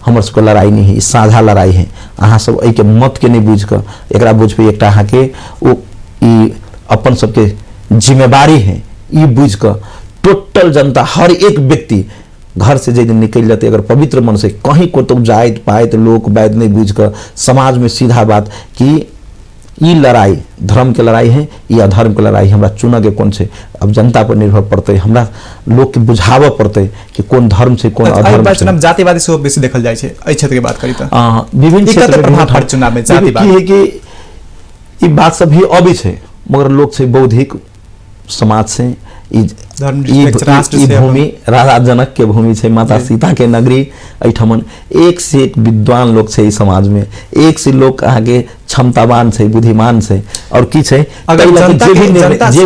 हमर सबके लड़ाई नहीं है, ई साझा लड़ाई है। अहाँ सब एहि के मत के नहीं बुझ कर एकरा बुझ पे एकटा अहाँ के ओ ई अपन सबके जिम्मेवारी है, ई बुझ कर टोटल जनता हर एक व्यक्ति घर से जे दिन निकल जाते अगर पवित्र मन से कहीं को तो जाइत पाइत लोक वैद नहीं बुझ कर समाज में सीधा बात कि ई लड़ाई धर्म के लड़ाई है या अधर्म के लड़ाई हमरा चुना के कौन से अब जनता पर निर्भर पड़ते, हमरा लोग के बुझाव पड़ते कि कौन धर्म से कौन अधर्म से। जातिवादी से बेसी देखल जाय छै एहि क्षेत्र के बात करी त विभिन्न क्षेत्र में प्रभाव पड़ चुनाव में जातिवाद है कि ई बात सब भी अभी छै मगर लोग से बौद्धिक समाज से ई भूमि राजा जनक के भूमि छै, माता सीता के नगरी, एठमन एक से एक विद्वान लोग छै, समाज में एक से लोग अहाँ के क्षमतावान छै, बुद्धिमान छै। और की छै जे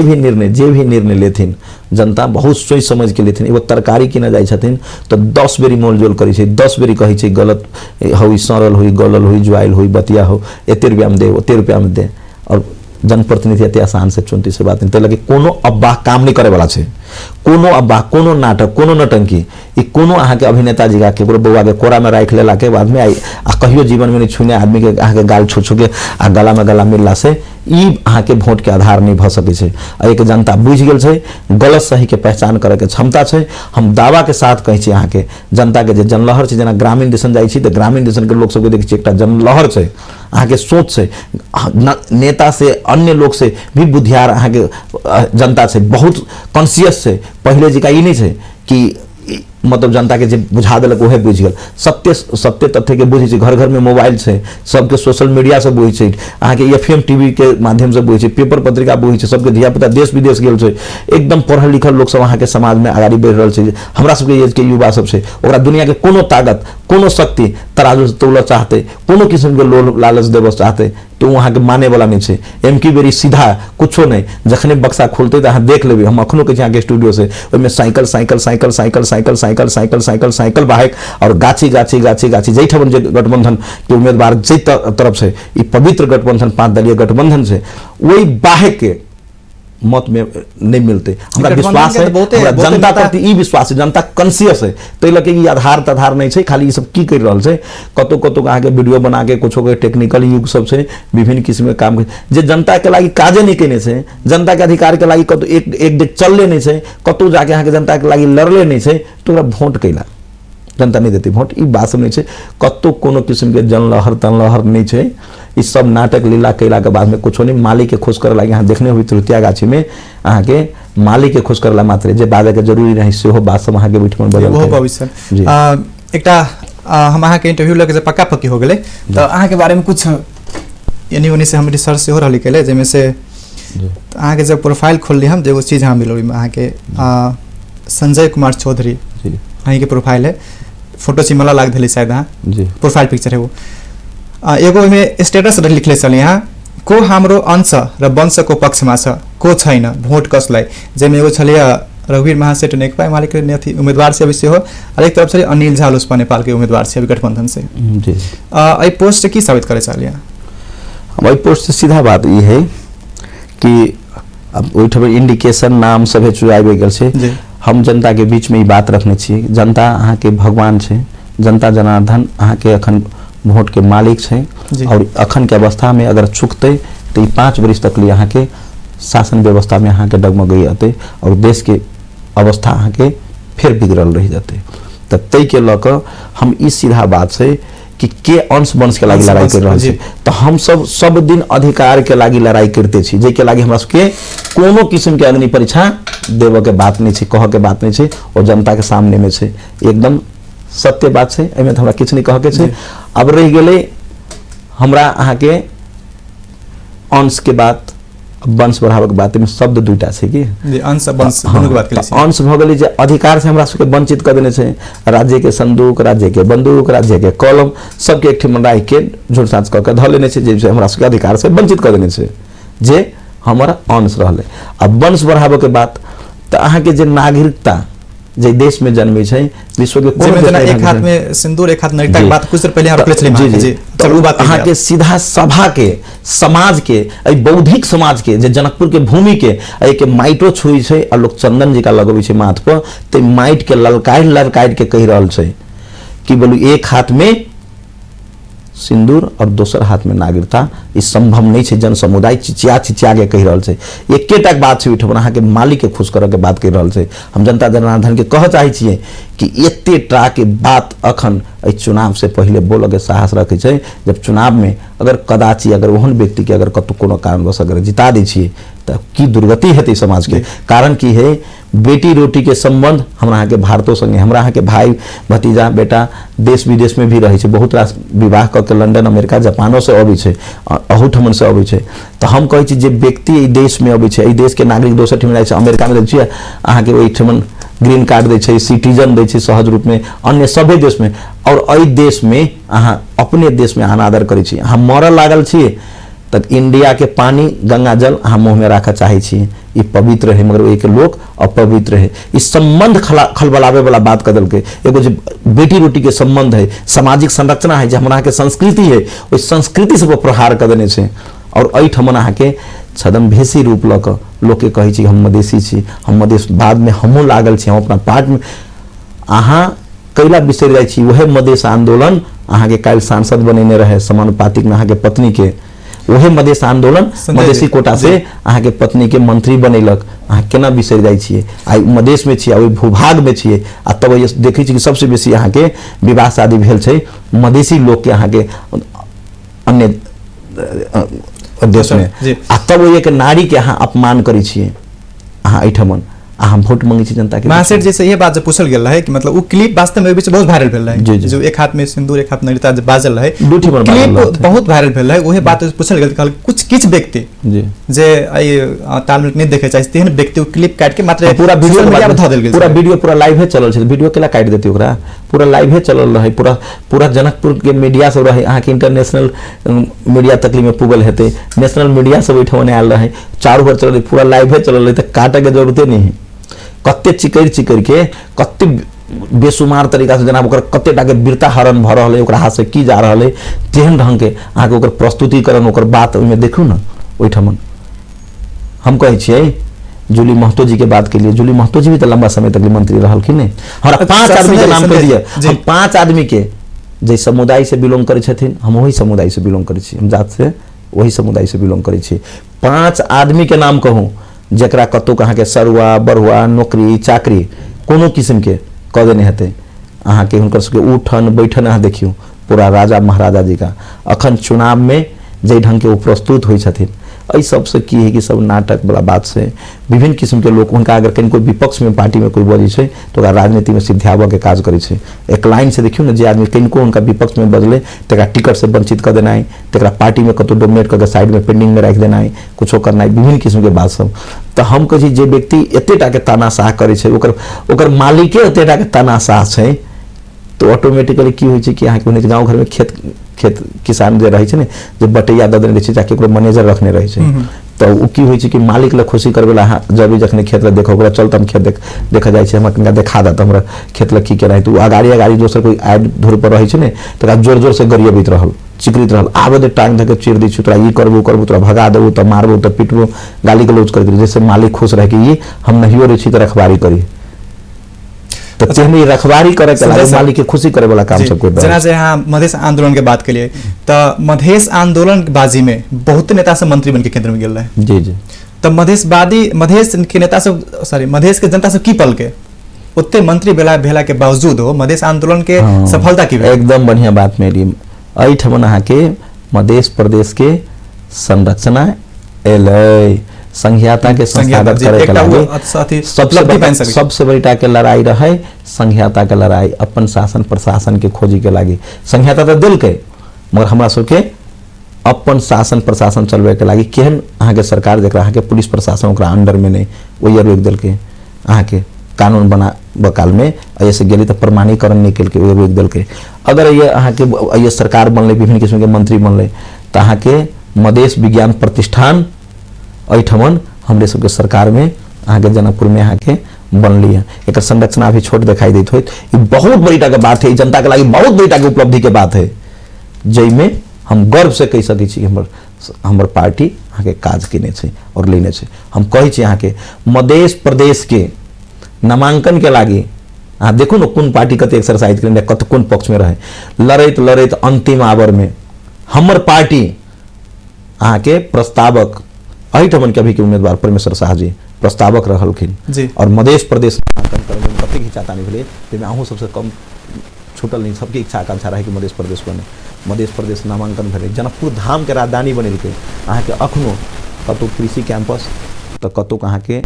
भी निर्णय लेथिन जनता बहुत सोच समझ के लेथिन। एगो तरकारी किने जाइ छथिन तो 10 बेरी मोल जोल करै छै, 10 बेरी कहै छै गलत हो, सड़ल हो, गलल हो, जुआइल हो, बतिया हो, एते रुपया में दे, ओते रुपया में दे। और जनप्रतिनिधि एते आसान से 34 से बात नहीं तै लगे कोनो अब्बाह काम नहीं करे वाला छै, कोनो अब्बाह, कोनो नाटक, कोनो नटंकी, ई कोनो अहाँ के अभिनेता जी का केकरो बउआ के कोरा में राख लेला के बाद में आई आ कहियो जीवन में नहीं छूने आदमी के अहाँ के गाल छू छू के आ गला में गला मिलला से ई अहाँ के वोट के आधार नहीं भ सकै छै। एक जनता बुझ गेल छै, गलत सही के पहचान करे के क्षमता छै। हम दावा के साथ कहै छी अहाँ के जनता के जे जनलहर छै, जेना ग्रामीण दिसन जाइ छी त ग्रामीण दिसन के लोग सब के देखै छी एकटा जनलहर छै, अहाँ के सोच छै, नेता से अन्य लोग से भी बुद्धियार अहाँ के जनता छै, बहुत कॉन्शियस छै। पहले जी का ई नहीं छै कि मतलब जनता के जे बुझा देलक ओहे बुझ गेल, सत्य तथ्य के बुझे छै। घर घर में मोबाइल छै, सबके सोशल मीडिया से बुझे छै, अहाँ के FM TV के माध्यम से बुझे छै, पेपर पत्रिका बुझे छै, सबके धिया पुता देश विदेश गेल छै, एकदम पढ़ल लिखल लोग सब अहाँ के समाज में आगाड़ी बढ़ रहल छै। हमरा सबके एज के युवा सब छै, ओकरा दुनिया के कोनो ताकत, कोनो शक्ति तराजू से तौल चाहते, कोनो किस्म के लोभ लालच देव चाहते तो वहाँ के माने वाला नहीं है। एमकी बेरी सीधा कुछो नहीं, जखने बक्सा खोलते तो अहाँ देख लेबे। हम अखनो के यहाँ के स्टूडियो से ओहिमे cycle cycle cycle cycle cycle cycle cycle cycle cycle bike और गाछी गाछी गाछी गाछी जैठमन जे गठबंधन के उम्मीदवार जे तरफ से ई पवित्र गठबंधन 5 दलीय गठबंधन से वही बाहे के मत में नहीं मिलते। हमरा विश्वास है, हमरा जनता प्रति ई विश्वास है, जनता कॉन्शियस है, तै लके ई आधार तधार नहीं छै, खाली ई सब की कर रहल छै, कतो कतो अहाँ के वीडियो बना के कुछो के टेक्निकल युग सब छै, विभिन्न किस्म के काम जे जनता के लागि काजे नहीं केने छै, जनता के अधिकार के लागि कतो एक डेग चलले नहीं छै, कतो जाके अहाँ के जनता के लागि लड़ले नहीं छै, तो ओकरा वोट कैला जनता नहीं देती वोट। ई बात सब नहीं छै, कतो कोनो किस्म के जनलहर तनलहर नहीं छै, ई सब नाटक लीला कैला के बाद में कुछ नहीं। मालिक के खुश करे लगे यहाँ देखने हुई तृतीया गाछी में अहाँ के मालिक के खुश करला मात्र जे बाजे के जरूरी नहीं से हो बात सब अहाँ के बीच में बदल वो भविष्य एकटा हम अहाँ के इंटरव्यू लगे जे पक्का पक्की हो गेले तो अहाँ के बारे में कुछ यानी ओनी से हम रिसर्च से हो रहली केले जेमे से अहाँ के जब प्रोफाइल खोलली हम जे वो चीज हम मिलो में अहाँ के संजय कुमार चौधरी अहाँ के प्रोफाइल है, फोटो चिमला लाग देली शायद अहाँ प्रोफाइल पिक्चर है वो एगो में स्टेटस लिखले चल यहाँ को हाम्रो अंश र वंश को पक्ष में छ को छैन भोट कसलाई, जेमे एगो छलिया रघुवीर महासेठ नेकपा एमाले के नेथी उम्मीदवार से अवश्य हो और एक तरफ से अनिल झा लोजपा नेपाल के उम्मीदवार से अभी गठबंधन से जी आई पोस्ट की साबित करे चल यहाँ हमारी पोस्ट से सीधा बात ये है कि अब ओइठम इंडिकेशन नाम सभे चुराबे गेल छै। हम जनता के बीच में ये बात रखने छी, जनता अहाँ के भगवान छै, जनता जनार्दन अहाँ के अखन वोट के मालिक छै और अखन के अवस्था में अगर चुकते तो 5 वर्ष तक लिए अहाँ के शासन व्यवस्था में अहाँ के डगमगई आते और देश के अवस्था अहाँ के फिर बिगड़ल रह जाते। तो तै के लक हम इस सीधा बात से कि के अंश वंश के लागी लड़ाई कर रहे तो हम सब दिन अधिकार के लागी लड़ाई करते छी, जे के लागी हमरा सबके कोनो किस्म के अग्नि परीक्षा देव के बात नहीं छै, कह के बात नहीं छै और जनता के सामने में छै, एकदम सत्य बात छै, एमे हमरा किछ नहीं कह के छै। अब रह गेले हमरा अहाँ के अंश के बात वंश बढ़ावे के बात में शब्द दुईटा छै कि अंश वंश दोनों के बात के लिए अंश भ गेलै जे अधिकार से हमरा सबके वंचित कर देने छै, राज्य के संदूक, राज्य के बंदूक, राज्य के कलम सबके एक ठिम राखि के झूठ साँच क के ध लेने छै, जे हमरा सबके अधिकार से वंचित कर देने छै, जे हमारा अंश रहले। अब वंश बढ़ावे के बात तो अहाँ के जे नागरिकता जे देश में जन्मे छै, विश्व के कोनो जना एक हाथ में सिंदूर एक हाथ नागरिकता के बात कुछ देर पहले हम रखले छले जी चल उ बात अहाँ के सीधा सभा के समाज के ए बौद्धिक समाज के जे जनकपुर के भूमि के ए के माइटो छुई छै और लोग चंदन जी का लगबै छै माथ पर ते माइट के ललकाइट के कहि रहल छै कि बोलू एक हाथ में सिंदूर और दोसर हाथ में नागरिकता, ई संभव नहीं है। जन समुदाय चिचिया के कह रहा है। एकेटा बात से उठब अहाँ के मालिक के खुश करे के बात कह रहा है। हम जनता जनार्दन के कह चाहे छिए कि एते टा के बात अखन चुनाव से पहले बोल के साहस रखे छे। जब चुनाव में अगर कदाची अगर ओहन व्यक्ति के अगर कतौ कोनो कारणवश अगर जिता दै छिए तो की दुर्गति हेतै समाज के। कारण की है बेटी रोटी के संबंध हमरा के भारतो संगे, हमरा के भाई भतीजा बेटा देश विदेश में भी रहे छे। बहुत रास विवाह क के लंदन अमेरिका जापानो से अबै छे, अहूठमन से अबै छे। तो हम कहै छी जे व्यक्ति ई देश में अबै छे, ई देश के नागरिक दोसर ठिम जाय छे, अमेरिका में देखिए अहाँ के ओइ ठमन ग्रीन कार्ड दै छे, सिटीजन दै छे सहज रूप में अन्य सभे देश में। और एहि देश में अहाँ अपने देश में अनादर करै छी, अहाँ मरल लागल छिए तक इंडिया के पानी गंगा जल अहाँ मुँह में राखा चाहे छी। ई पवित्र है मगर एक लोग अपवित्र है। इस संबंध खलबलावे वाला बात कर के एगो जो बेटी रोटी के संबंध है, सामाजिक संरचना है, जो हमारा के संस्कृति है, उस संस्कृति से वो प्रहार कर देने से। और एहि ठमन अहाँ के छदम भेसी रूप लऽ कऽ लोग के कहै छी हम मधेसी छी, हम मधेश बाद में हमहूँ लागल छी, हम अपना पार्ट में अहाँ कैला बिसरि जाइ छी। वह मधेश आंदोलन अहाँ के काल्हि सांसद बनेने रहे समानुपातिक में अहाँ के पत्नी के, वही मधेश आंदोलन मधेसी कोटा से अहाँ के पत्नी के मंत्री बनेलक। अहाँ केना बिसरि जाइ छिए? आई मधेश में छिए, ओहि भूभाग में छिए, आ तब ये देखै छी कि सबसे बेसी अहाँ के विवाह शादी भेल छै मधेसी लोग के अहाँ के अन्य देश में। आ तब एक नारी के अहाँ अपमान करै छिए। अहाँ एठमन अहाँ वोट मांगे छी जनता के। महासेठ जी से ये बात जो पूछल गेल रहे कि मतलब वो क्लिप वास्तव में बीच बहुत वायरल भेल रहे, जो एक हाथ में सिंदूर एक हाथ में नागरिकता बाजल रहे, क्लिप बहुत वायरल भेल रहे। वही बात पूछल गेल, कहल कुछ किछ व्यक्ति जे तालमेल नहीं देखे चाहे तेहन व्यक्ति क्लिप काट के मात्र पूरा वीडियो में ध देल गेल। पूरा वीडियो पूरा लाइव चलल छै, वीडियो केला काट देती ओकरा? पूरा लाइव चलल रहे, पूरा जनकपुर के मीडिया सब रहे, अहाँ के इंटरनेशनल मीडिया तकली में पुगल हेते, नेशनल मीडिया सब ओइठमन आयल रहे, चारों ओर चलल, पूरा लाइव चलल रहे। त काटे के जरूरते नहीं है। कते चिकर के कते बेसुमार तरीका से जना ओकर कते टा के वीरता हरण भ रहल है, ओकरा हाथ से की जा रहल है, तेहन ढंग के अहाँ के ओकर प्रस्तुतिकरण ओकर बात में देखू ना ओइठमन। हम कहै छियै जूली महतो जी के बात के लिए, जूली महतो जी भी तो लंबा समय तक मंत्री रहल कि नहीं? हमरा 5 आदमी के नाम कह दिए, हम 5 आदमी के जे समुदाय से बिलोंग करै छथिन, हम वही समुदाय से बिलोंग करै छी, हम जात से वही समुदाय से बिलोंग करै छी। 5 आदमी के नाम कहूँ जकरा कतौ कहाँ के सरुआ बरुआ नौकरी चाकरी कोनो किस्म के कह देने हेतै। अहाँ के हुनकर सबके उठन बैठन अहाँ देखियो पूरा राजा महाराजा जी का। अखन चुनाव में जे ढंग के वो प्रस्तुत होइ छथिन, एहि सबसे की है कि सब नाटक वाला बात से विभिन्न किस्म के लोग उनका अगर कहीं कोई विपक्ष में पार्टी में कोई बजे छै तो राजनीति में सिद्धियाबऽ के काज करे छै। एक लाइन से देखियो ना, जे आदमी कहीं उनका विपक्ष में बदले तकरा टिकट से वंचित कर देना है, तकरा पार्टी में कतौ डोमिनेट करके साइड में पेंडिंग में रख देना है, कुछो करना है, विभिन्न किस्म के बात सब। तो हम कहै छी जे व्यक्ति एतेटा के तानाशाह करे छै, ओकर मालिके एतेटा के तानाशाह छै, तो ऑटोमेटिकली की होइ छै कि अहाँ के गाँव घर में खेत किसान जे रहे छै ने, जे बटैया दऽ देने छै जाके ओकरो मैनेजर रखने रहे छै, तो उ की होइ छै कि मालिक ला खुशी करबेला अहाँ जब जखने खेत ला देखो ओकरा चल हम खेत देखा जाइ छै, हमरा कनिका देखा दत हमरा खेत ला की के रहे, तो अगाड़ी दोसर कोई आड़ धुर पर रहे छै ने, तकरा जोर जोर से गरियबित रहल, चिकरित रहल, आबे दे टांग धके चीर दै छै, तोरा ई करबो तोरा भगा देबो, तो मारबो तो पिटबो, गाली गलौज करके, जैसे मालिक खुश रहे कि ये हम नहियो रहे छी तो रखवारी करी। तो तेहनी रखवारी करे के लागे मालिक के खुशी करे वाला काम सब कोई। जना से यहाँ मधेश आंदोलन के बात के लिए, तो मधेश आंदोलन के बाजी में बहुत नेता सब मंत्री बन के केंद्र में गेल रहे। जी जी। तो मधेश के नेता सब मधेश के जनता सब की पल के उतने मंत्री भेला के बावजूद हो मधेश आंदोलन के सफलता की? एकदम बढ़िया बात मेरी। एहि ठमन अहाँ के मधेश प्रदेश के संरचना एलै, संघीयता के संस्थागत करे के लागे सबसे बड़ी के लड़ाई रहे संघीयता के लड़ाई, अपन शासन प्रशासन के खोजी के लागे। संघीयता तो दिल के मगर हमरा सबके अपन शासन प्रशासन चलबे के लागे केहन अहाँ के सरकार जकरा अहाँ के पुलिस प्रशासन ओकरा अंडर में नहीं, वही रोक दिल के अहाँ के कानून बना बकाल में ऐसे गेली तो प्रमाणीकरण निकल के रोक दिल के। अगर ये अहाँ के ये सरकार बनले विभिन्न किस्म के मंत्री बनले तो अहाँ के मधेश विज्ञान प्रतिष्ठान एठमन हमरे सबके सरकार में अहाँ के जनकपुर में अहाँ के बनली है। एक संरचना भी छोट दिखाई देत होत, ये बहुत बड़ी के बात है, जनता के लागी बहुत बड़ी के उपलब्धि के बात है, जैमे हम गर्व से कह सकै छी हमर पार्टी अहाँ के काज केने छै और लेने छै। हम कहै छी अहाँ के मधेश प्रदेश के नामांकन के लागी अहाँ देखू न कोन पार्टी कते एक्सरसाइज करने कत कोन पक्ष में रहे लड़ैत लड़ैत अंतिम आवर में हमर पार्टी अहाँ के प्रस्तावक एहिठमन के अभी के उम्मीदवार परमेश्वर शाह जी प्रस्तावक रहलखिन और मध्य प्रदेश नामांकन करने में कतेक हिचातानी भेलै जाहिमे अहूँ सबसे कम छूटल नहीं सबके इच्छा आकांक्षा रहे कि मध्य प्रदेश बने मध्य प्रदेश नामांकन भेलै जनकपुर धाम के राजधानी बनेलकै अहाँ के अखनो कतौ कृषि कैंपस तो कतौ अहाँ के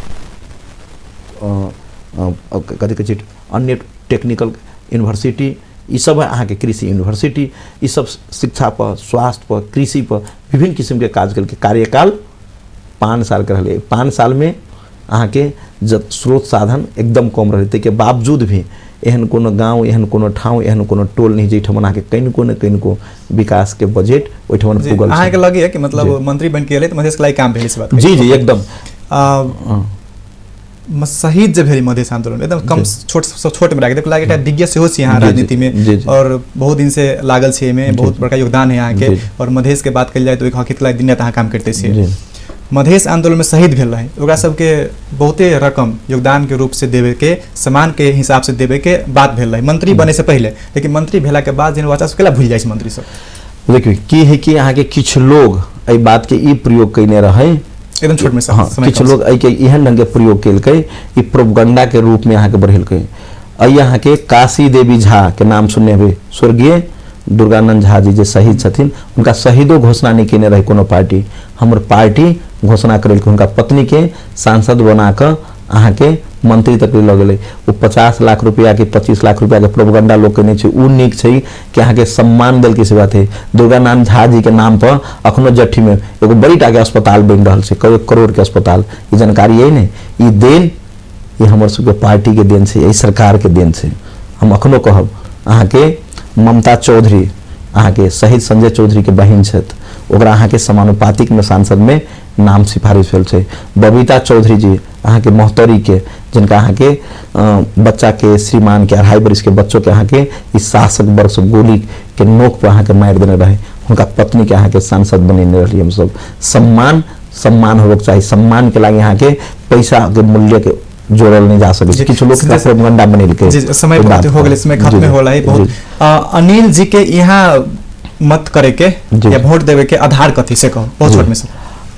कथी कहै छै अन्य टेक्निकल यूनिवर्सिटी ई सब अहाँ के कृषि यूनिवर्सिटी ई सब शिक्षा पर स्वास्थ्य पर कृषि पर विभिन्न किस्म के काज के कार्यकाल 5 साल के रहले 5 साल में अहाँ के स्रोत साधन एकदम कम रहते के बावजूद भी एहन कोनो गाँव एहन कोनो ठाउँ एहन कोनो टोल नहीं जैठम अहाँ के कनिको विकास के बजट ओइठमन पुगल अहाँ के लगे कि मतलब मंत्री बन के एले त मधेश के लागि काम भेलै से बात जी एकदम शहीद जे भेल मधेश आंदोलन एकदम कम छोट में राखि देखो लागे दिग्गज सेहो छी यहाँ राजनीति में और बहुत दिन से लागल छी में बहुत बड़का योगदान है यहाँ के और मधेश के बात कल जाए तो एक हकीकत लागे दिन रात अहाँ काम करते छी मधेश आंदोलन में शहीद भेल रहे ओकरा सबके बहुते रकम योगदान के रूप से देवे के सम्मान के हिसाब से देवे के बात भेल रहे मंत्री बने से पहले लेकिन मंत्री भेला के बाद जिन बच्चा सब केला भूल जाय छै मंत्री सब देखिए की है कि अहाँ के किछ लोग एहि बात के ई प्रयोग कइने रहे एकदम छोट में समय किछ लोग एहि के एहन ढंग के प्रयोग केलकै ई प्रोपगंडा के रूप में अहाँ के बढ़ेलकै एहि अहाँ के काशी देवी झा के नाम सुनने हेबै स्वर्गीय दुर्गानंद झा जी जे शहीद छथिन उनका शहीदो घोषणा नहीं केने रहे कोनो पार्टी हमर पार्टी घोषणा करेलकै उनका पत्नी के सांसद बना कर अहाँ के मंत्री तक लग गए वो 50 लाख रुपया के 25 लाख रुपया के प्रोपगंडा लोग केने छै उ नीक छै कि अहाँ के सम्मान देल के सेवा थे दुर्गानंद झा जी के नाम पर अखनो जट्ठी में एगो बड़ी टा के अस्पताल बन रहल छै कई करोड़ के अस्पताल ई जानकारी है ने ई देन ये हमर सब के पार्टी के देन छै ई सरकार के देन छै हम अखनो कहब अहाँ के ममता चौधरी अहाँ के शहीद संजय चौधरी के बहिन छथि ओकरा अहाँ के समानुपातिक में सांसद में नाम सिफारिश भेल छै बबीता चौधरी जी अहाँ के मोहतरी के जिनका अहाँ के बच्चा के श्रीमान के 2.5 वर्ष के बच्चों के अहाँ के इस शासक वर्ष गोली के नोक पर अहाँ के मार देने रहे उनका पत्नी के अहाँ के सांसद बनेने रही हम सब सम्मान होबक चाहिए सम्मान के लागे अहाँ के पैसा के मूल्य के जोड़ल नहीं जा सके किछु लोग का प्रोपगंडा बनेल के समय बात हो गेल इसमें खत्म होला है बहुत अनिल जी के यहाँ मत करे के या वोट देवे के आधार कथी से कहो बहुत छोट में से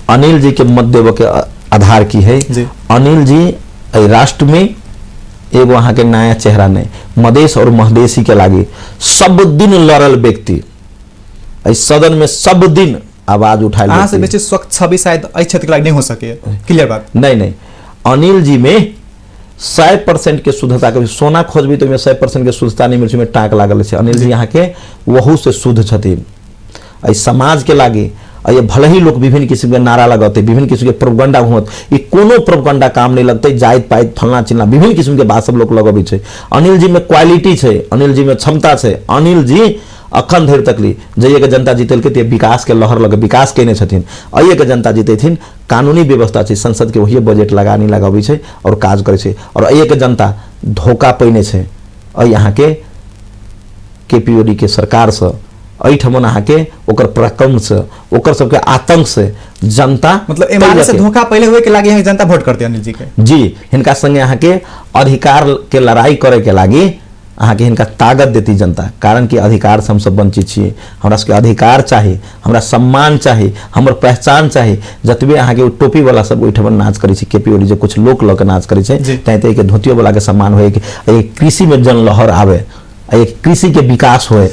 अनिल जी के मत देवे के आधार की है अनिल जी राष्ट्र में एगो अहाँ के नया चेहरा नहीं मधेश और महदेशी के लागे सब दिन लड़ल व्यक्ति सदन में सब दिन आवाज उठाए अहाँ से बेसी स्वच्छ छवि शायद एहि क्षेत्र के लागे नहीं हो सके क्लियर बात नहीं अनिल जी में 100% के शुद्धता के सोना खोजबी तो 100% के शुद्धता नहीं मिल टाँक लागल है अनिल जी यहाँ के वहू से शुद्ध छथिन समाज के लागे ये भले ही लोग विभिन्न किस्म के नारा लगाते विभिन्न किस्म के प्रोपगंडा हुत ये कोनो प्रोपगंडा काम नहीं लगते जाइत पाइत फलना चिलना विभिन्न किस्म के बात सब लोग लगबे छै अनिल जी में क्वालिटी है अनिल जी में क्षमता है अनिल जी अखन धरि तक ली जइए के जनता जीतेलकै तो विकास के लहर लगे विकास केने छथिन अइए के जनता जीतेथिन कानूनी व्यवस्था छै संसद के वही बजट लगानी लगाबै छै और काज करे छै और अइए के जनता धोखा पैने छै अइ यहाँ के केपीओडी के सरकार से एहिठमन अहाँ के ओकर पराक्रम से ओकर सबके आतंक से जनता मतलब एमाले से धोखा पहले हुए के लागे यहाँ जनता वोट करते अनिल जी के जी हिनका संगे अहाँ के अधिकार के लड़ाई करे के लागी अहाँ के हिनका ताकत देती जनता कारण कि अधिकार से हम सब वंचित छियै हमरा सबके अधिकार चाहिए हमरा सम्मान चाहिए हमर पहचान चाहिए जतबे अहाँ के टोपी वाला सब ओइठमन नाच करे छै केपीओडी जे कुछ लोग लऽ के नाच करे छै तैते के धोतियो वाला के सम्मान होए कि कृषि में जन लहर आवे कृषि के विकास होए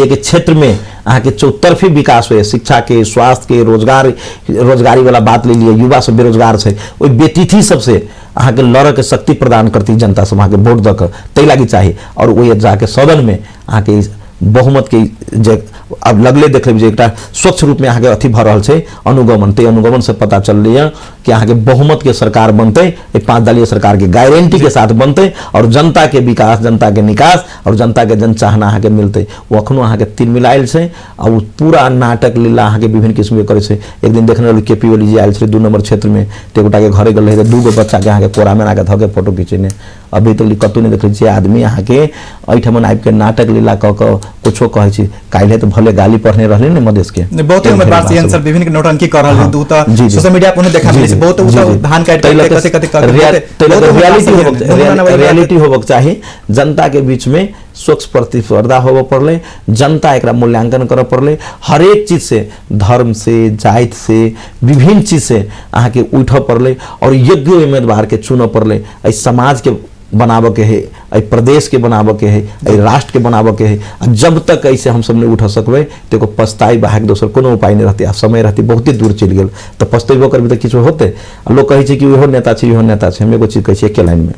के क्षेत्र में अहाँ के चौतरफी विकास हुए शिक्षा के स्वास्थ्य के रोजगारी वाला बात ले लिए युवा सब बेरोजगार है ओइ बेतिथि सबसे अहाँ के लड़ के शक्ति प्रदान करती जनता सब अहाँ के वोट दऽ तै लागी चाहिए और वही जाके सदन में अहाँ के बहुमत के जे अब लगले देख लेब जे एकटा स्वच्छ रूप में अहाँ के अथी भ रहल छै अनुगमन से पता चललै कि अहाँ के बहुमत के सरकार बनते 5 दलीय सरकार के गारंटी के साथ बनते और जनता के विकास जनता के निकास और जनता के जनचाहना अहाँ के मिलते वो अखनो अहाँ के तीन मिलायल छै और पूरा नाटक लीला अहाँ के विभिन्न किस्म के करे छै एक दिन देखने रहल केपीओली जी आयल छै 2 नंबर क्षेत्र में तो एगोटा के घरे गेल रहे 2 गो बच्चा के अहाँ के कोरा में आके धके फोटो खींचेने अभी तक कतौ नहीं देख जे आदमी यहाँ के एठमन आबि के नाटक लीला क कुछो कहै छी काल्हे तो भले गाली पढ़ने रहले ने मधेश के बहुत उम्र बात से सर विभिन्न नौटंकी कर रहल दू त सोशल मीडिया पर देखा मिलै छै बहुत धान काट के कते रियलिटी होबक चाही जनता के बीच में स्वच्छ प्रतिस्पर्धा होबे पड़ले जनता एकरा मूल्यांकन करे पड़ले हर एक चीज से धर्म से जाति से विभिन्न चीज से अहाँ के उठ पड़ले और योग्य उम्मीदवार के चुन पड़ले समाज के बनाबे के है प्रदेश के बनाबे के है राष्ट्र के बनाबे के है जब तक ऐसे हम सब नहीं उठ सकबे तो को पछताई बाहर दोसर कोनो उपाय नहीं रहते समय रहती बहुत दूर चल गेल तो पछतेबो करबे तो किछु होते लोग कहे छै कि इहो नेता छै हम एगो चीज कहे छी एके लाइन में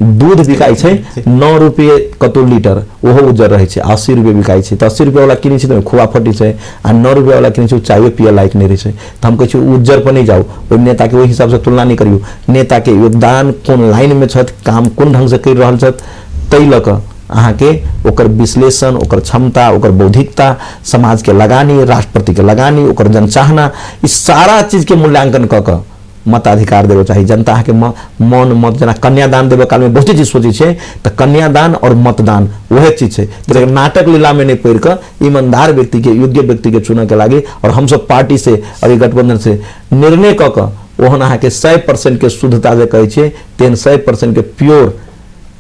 दूध बिकाई छै 9 रुपये कतो लीटर ओहो उजर रहे छै 80 रुपये बिकाई छै तो 80 रुपये वाला किनै छै तो खुआ फटी छै आ 9 रुपये वाला किनै छै चाय पिए लायक नहीं रहे छै तो हम कहे छी उज्जर पर नहीं जाओ ओइ नेता के ओहि हिसाब से तुलना नहीं करियो नेता के योगदान कोन लाइन में छत काम कोन ढंग से कर रहल छत तै लक अहाँ के ओकर विश्लेषण ओकर क्षमता ओकर बौद्धिकता समाज के लगानी राष्ट्रपति के लगानी ओकर जनचाहना इस सारा चीज के मूल्यांकन क मताधिकार देवे चाहिए जनता के मौन मत जना कन्यादान देवे काल में बहुत चीज सोची है तो कन्यादान और मतदान वह चीज है नाटक लीला में नहीं पढ़ कर ईमानदार व्यक्ति के योग्य व्यक्ति के चुने के लागे और हम सब पार्टी से और गठबंधन से निर्णय क ओहन अहाँ के 100% के शुद्धता जे कहे छे तेन 100% के प्योर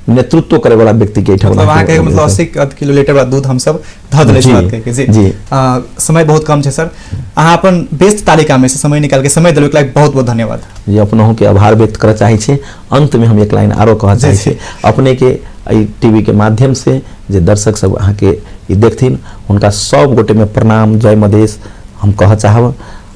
नेतृत्व करे वाला व्यक्ति के मतलब वहाँ के मतलब 80 किलोलीटर वाला दूध हम सब ध देले छी जी समय बहुत कम है सर अहाँ अपन व्यस्त तालिका में से समय निकाल के समय देलक लायक बहुत बहुत धन्यवाद जी अपनों के आभार व्यक्त करे चाहे छी अंत में हम एक लाइन आरो कह चाहे छी अपने के टीवी के माध्यम से जे दर्शक सब अहाँ के देखथिन उनका सब गोटे में प्रणाम जय मधेश हम कह चाहब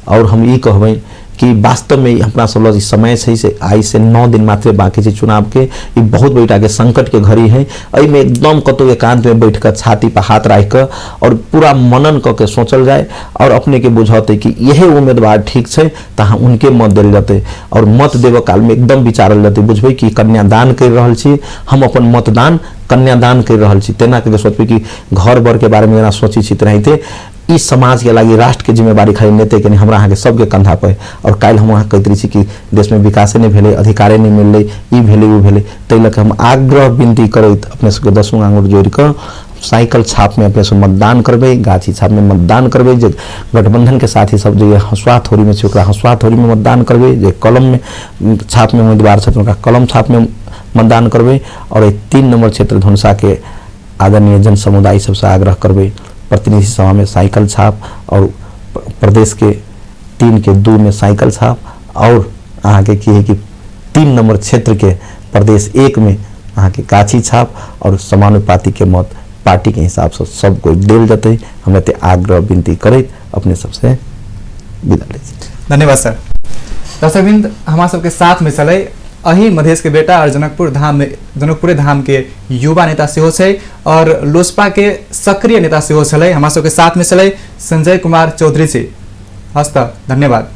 और हम ई कहबै कि वास्तव में अपना सब समय से आई से 9 दिन मात्र बाकी है चुनाव के ये बहुत बड़ा के संकट के घड़ी है में एकदम कतो एकांत में बैठ कर छाती पर हाथ रख कर और पूरा मनन करके सोचल जाए और अपने के बुझाते कि यही उम्मीदवार ठीक है तो हाँ उनके मत दिल जाते और मत देव काल में एकदम विचारल जाते बुझे कि कन्यादान कर रहा छी हम अपन मतदान कन्यादान कर रहा छी तेना के सोचबे कि घर बर के बारे में जना सोची छी रहते इस समाज के लगी राष्ट्र के जिम्मेवारी खाली नेते के नहीं हमरा अहाँ के सबके कंधा पे और काल हम अहाँ कहते रही कि देश में विकास नहीं भेले अधिकारे नहीं मिलले ई भेले उ भेले तै लक हम आग्रह विनती करत अपने सबके 10 आंगुर जोड़ कर साइकिल छाप में अपने सब मतदान करबे गाछी छाप में मतदान करबे जे गठबंधन के साथी सब जो हंसुआ थोड़ी में छै हंसुआ थोड़ी में मतदान करबे जे कलम में छाप में उम्मीदवार छथिन ओकरा कलम छाप में मतदान करबे और 3 नंबर क्षेत्र धनुषा के आदरणीय जन समुदाय सबसे आग्रह करबे प्रतिनिधि सभा में साइकिल छाप और प्रदेश के 3 के 2 में साइकिल छाप और अहाँ के की है कि 3 नंबर क्षेत्र के प्रदेश 1 में अहाँ के गाछी छाप और समानुपाती के मत पार्टी के हिसाब से सब कोई देल जाते हमें ते आग्रह विनती करत अपने सबसे विदा ले। धन्यवाद सर। दर्शकवृंद हमारा सबके साथ में चले अही मधेश के बेटा और जनकपुरे धाम के युवा नेता सेहो छै और लोजपा के सक्रिय नेता सेहो छलै हमरा सबके साथ में चले संजय कुमार चौधरी जी। हस्त धन्यवाद।